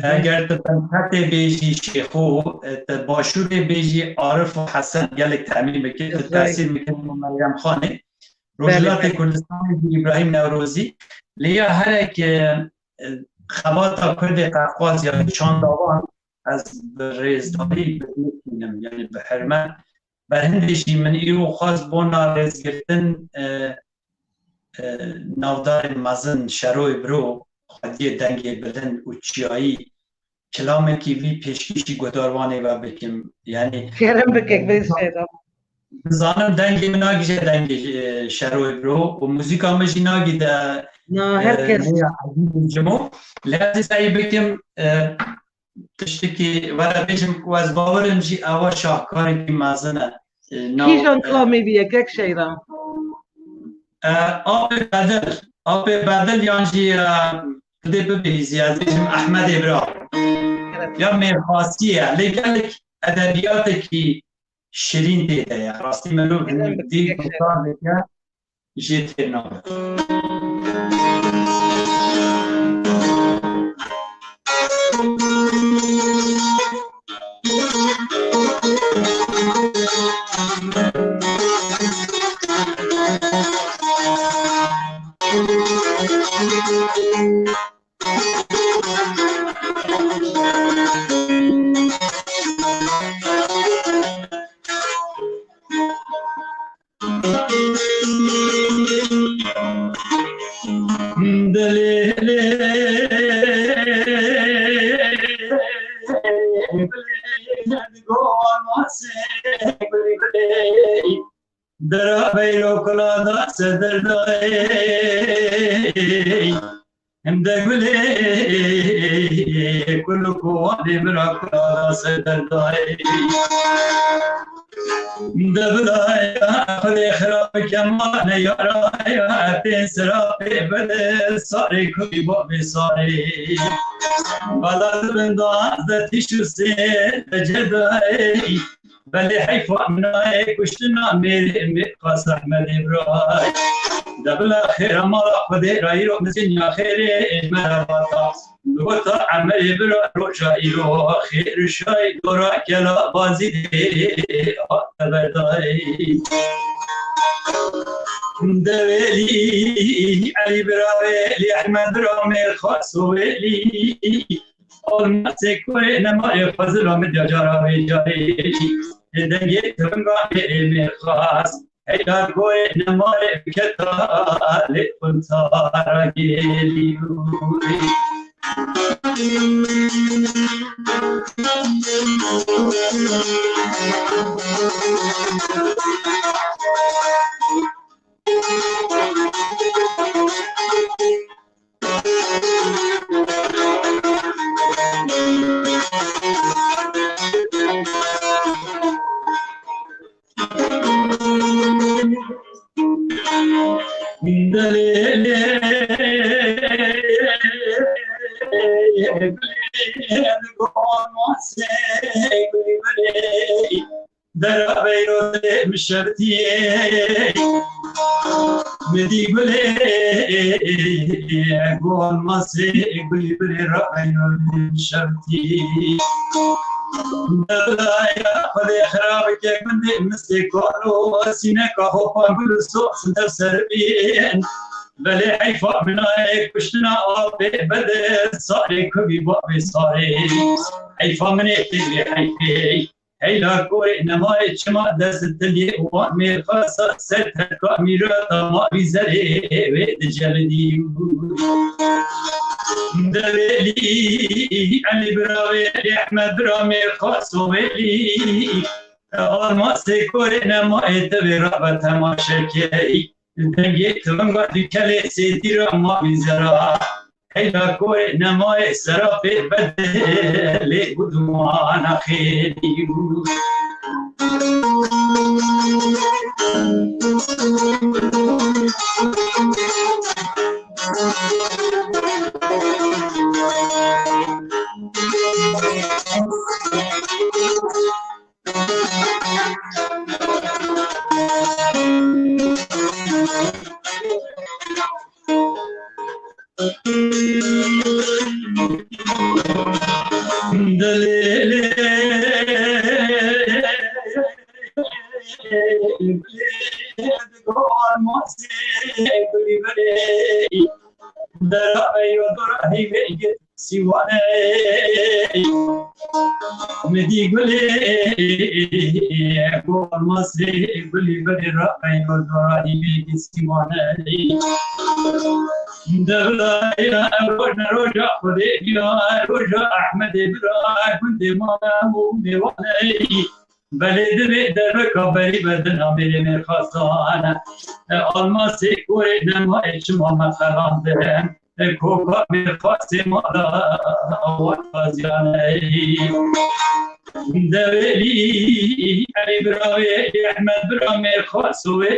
eger tu Tenqetê bêjî Şêxo tu Başûrê bêjî Arif û Hesen gelek temîn bike tu tesîr bikin Meryem Xanê Rojhilatê Kurdistanê jî İbrahîm Newrozî lêya herek xebata Kurdê Qefqazya çandavan ez bi rêzdarî bînim yani bi herêma berhemdêjî min îro xwast bona rêzgirtin navdarên mezin şeroyê biro xwediyê dengê bilind û çiyayî kilamekî vî pêşkêşî guhdarwanê ve bikim yani kerem bikek vê şehram zanim dengê min nagîje dengê şeroyê biro û muzîka min jî nagîde herkes cimo lê ez sayî bikim tiştekî were bêjim ku ez bawerim jî ewa şahkarekî mezin e kîjan kilamê vî yekek şehram Apê bedil yan jî dê bibêjî ez bêjim Ehmedê bira ya mêrxasî ye lê gelek edebiyatekî şirîn tê de ye rastî mirov dî guhtar dike jê têr nabe درا بیرو کلادا سدردای هم دگلی کلو کوانی برا کلادا سدردای دبلای خلی خراب کمان یارای پین سرابی بده ساری کوی بابی ساری بلد بندازدتی شوسی جدای بلی حیفا منای کشتنا میری میقاس احمد ابراهی دبلا خیر مالا خودی رایی رو مزین یا خیری مرواتا دوتا عمل برا روجا ایرو خیر شای دورا کلا بازی دی آتا بردایی دویلی علی براویلی احمد رامیر خاصویلی olmaz sekore nemaye fazla medya jaravi jari denge tunga me khas heta koe nemaye keta le unsara geliu مشرتيه مدي بلي قول مصري قولي بلي رأينا مشرتي دلايا خذي خرابك من دي مسيكولو سينك هوبا بلسو سنتر سربين بلي حيفا منايك كشتنا آبي بدل صاري كبي بابي صاري حيفا مني تجري حيفي هيلا كوي نماي چما دست دلی وان میر خاصا ست کامیرا ما بیزری وید جلدی دلی علی براوی احمد رامي خاص ولی آلما سکوی نماي تبرا بتماشا کی دنگی تونگا دکلی سیدی را ما بیزرا هيلا كوي نماي سرافي بدلي قدوانا خيلي مدي قولي قول مصري قولي بدي رأي والدراني بيدي سيواني دبلايا روجا خذي يا روجا أحمد إبراهيم كنت ماموني واني بلد بيدرك بلي بدنا بلي خاصانا الماسي كوري نما إشما مثلا كوبا بخاصي مالا وطازياني دولي علي براوي أحمد برامي خاصوي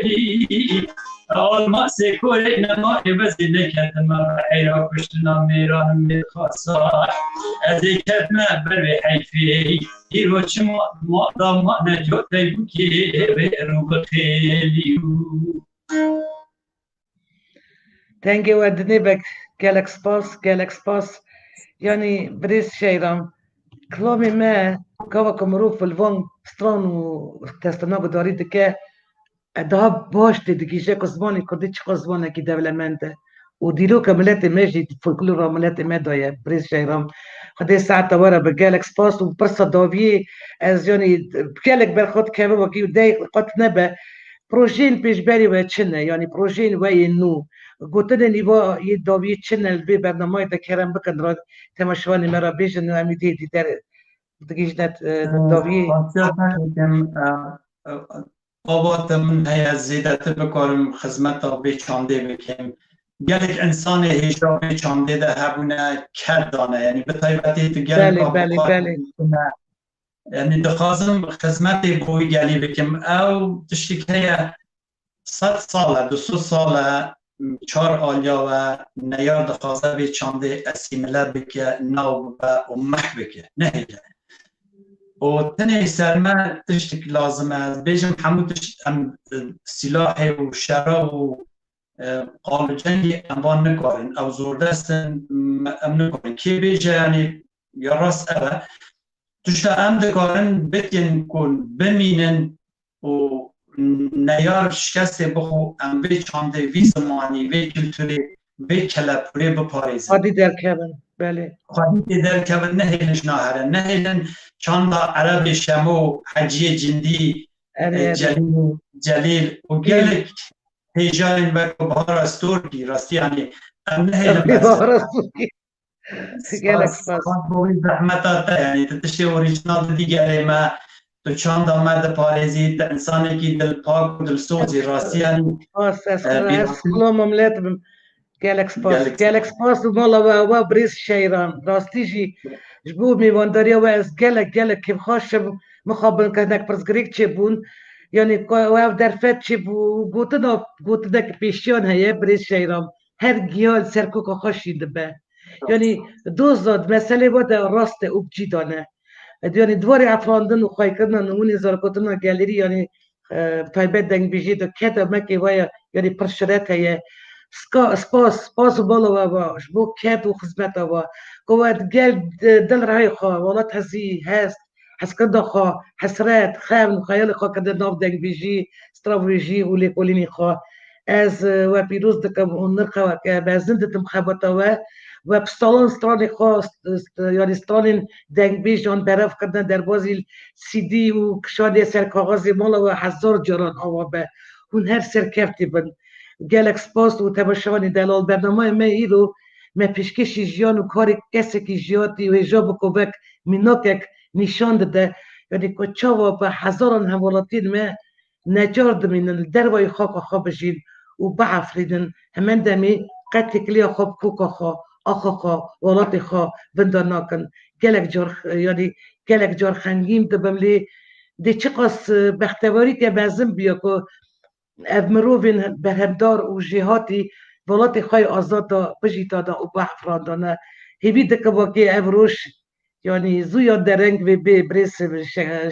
الماسي كوري نما يبزي لكتما حيرا كشتنا ميران خاصا أزي كتما بروي حيفي هيرو چما مادا ما نجوت بكي بيرو بخيليو Tenge ودني gelek spas yani بريس شهرام كلامي ما كوا كمروف الفون سترانو تستناغ داريد که ده باش تدگیشه کزبانی کردی چه کزبانه کی دولمنده و دیرو که ملت مجید فولکلور را ملت مدایه بريس شهرام خدي ساعت وره بجالك سپاس و پرسا داویه از یعنی بجالك برخود که وکی و دی قط نبه پروژین پیش بری و چنه یعنی پروژین و نو گوتن نیوا یه داویه چنه البی برنامه دکرم بکن را تماشوانی مرا بیشن امیدی در دگیجنت داوی آوات من هیا زیدت بکارم خدمت به چانده بکم گلک انسان هجرا به چانده ده هبونه کردانه یعنی به طایبتی تو گلک بله یعنی دخوازم خدمت بوی گلی بکم او تشتی که هیا 100 ساله 200 ساله 4 آلیا و نیار دخوازه به چانده اسیمله بکه نو و مح بکه نه و تنه سرما تشتك لازمه بيجم حمود سلاح و شراب و قال جنگی انبان نکارن او زوردستن ام نکارن کی بیجه یعنی یا راست اوه تشتا ام دکارن بتین کن بمینن و نیار شکست بخو ام بی چانده وی زمانی وی کلتوری وی کلپوری بپاریزن خادی درکبن بله خادی درکبن نهیلش ناهرن نهیلن چند عرب شمو حجی جندی جلیل و گلک هیجان و بهار استورکی راستی یعنی نهیلن بهار استورکی گلک سپاس بوی زحمتات یعنی تشتی اوریجنال دیگه ما تو چند آمد پاریزی انسانی که دل پاک و دل سوزی راستی یعنی از خلوم مملت گلک سپاس و مالا و بریز شیران راستی جی جبو میوانداری و از گلک که خوش مخابن کنک پرزگریک چه بون یعنی و در فت چه بو گوتنا که پیشیان هیه بریز شیران هر گیال سرکو که خوشی دبه یعنی دوزاد مسئله بود راست اوبجی دانه یعنی دواری افراندن و خواهی کردن اونی زارکوتنا گالری یعنی تایبت دنگبیجی دو کتا مکی ویا یعنی پرشرت هیه سپاس بالا و جبو کت و خدمت و قوات گل دل رای خواه ولات هزی هست حسکده خواه حسرت خیون خیال خواه کده ناف دنگبیجی سترابریجی و لêkolîner خواه از و پیروز دکم و نرخواه که بزندتم خباته و بستالان سترانی خواه یعنی سترانین دنگبیج جان برف کردن در بازی CD و کشاده سر کاغذی مالا و 1000 جران آوا به هون هر سر کفتی بند گلک سپاس و تماشاوانی دلال برنامه ما ایرو ما پیشکشی جیان و کاری کسی که جیاتی و ایجاب کوبک میناکک نشان داده یعنی که چاوا به هزاران حوالاتین ما نجارد مینن دروای خاک خواب جین و بعفریدن همان دمی قتل کلی خواب کوکا خواه آخا خواه ولات خواه بندر ناکن گلک جار یعنی گلک جار خنگیم دبملی دی چقاس بختواری که بازم بیا که اف مروفین برهمدار و جهاتی ولات خواهی آزادا بجیتادا و بحفراندانه هیوی دکه باقی اف روش یعنی زویا درنگ و بی بریس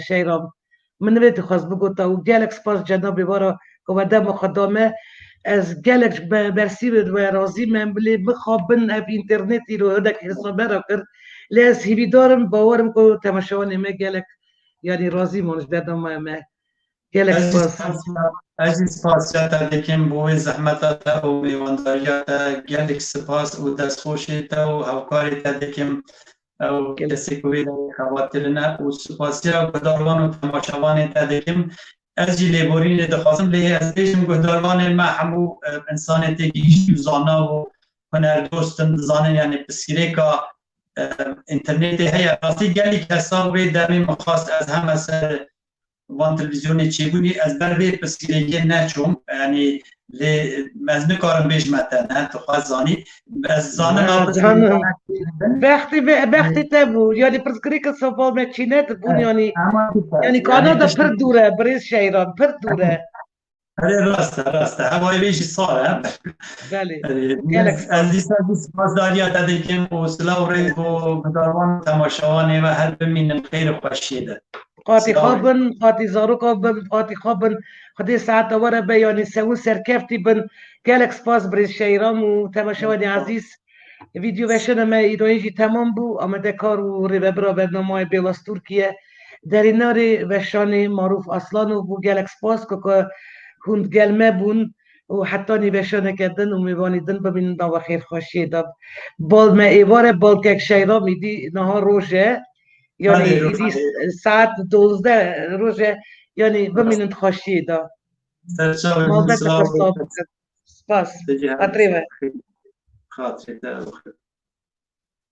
شیرام من نوید خواست بگوتا و گلک سپاس جنابی بارا که و دم خدامه از گلک برسی و رازی من بلی بخوابن اف اینترنتی رو هدک حسابه را کرد لی از هیوی دارم باورم که تماشاوانی ما گلک یعنی رازی مانش برنامه ما گلک سپاس عزیز سپاسیاتا دکیم بوی زحمتاتا و میوانداریاتا گلک سپاس و دستخوشیتا و هوکاریتا دکیم و کسی کوی خواترنا و سپاسیا گداروان و تماشاوان تا دکیم از جی لیبورین دخوازم لیه از دیشم گداروان ما همو انسان تیگیش زانا و هنر دوستن زانن یعنی بسیره که انترنت هیا راستی گلی کسا و دمی مخواست از همه سر وان تلویزیونی چگونی از بر وی پسیرگی نچوم یعنی از نکارم بیجمتن نه تو خواست زانی از زانم بختی تبو یعنی پرسکری که سفال مچینه تبون یعنی کانادا پر دوره بریز شیران پر دوره راسته هوای بیشی ساره بله از لیسا بازداریا دادیم و سلاو ریز و بداروان تماشاوانه و هر بمینن خیر خوشیده قاطی خوابن قاطی زارو خوابن قاطی خوابن خدای ساعت وره بیانی سو سرکفتی بن گلک سپاس بریز شیرام و تماشاوانی عزیز ویدیو وشنا ما ایرانیجی تمام بو آمده کار و ریبرا برنامه بیلا ستورکیه در اینار وشانی معروف اصلانو بو گلک سپاس که هند گلمه بون و حتی نوشانه کردن و میوانیدن ببینن دا و خیر خوشی دا بال ما ایواره بال که شیرام ایدی نها روشه یعنی ایدی ساعت 12 روشه یعنی ببینن خوشی دا مالبت سپاس خاطره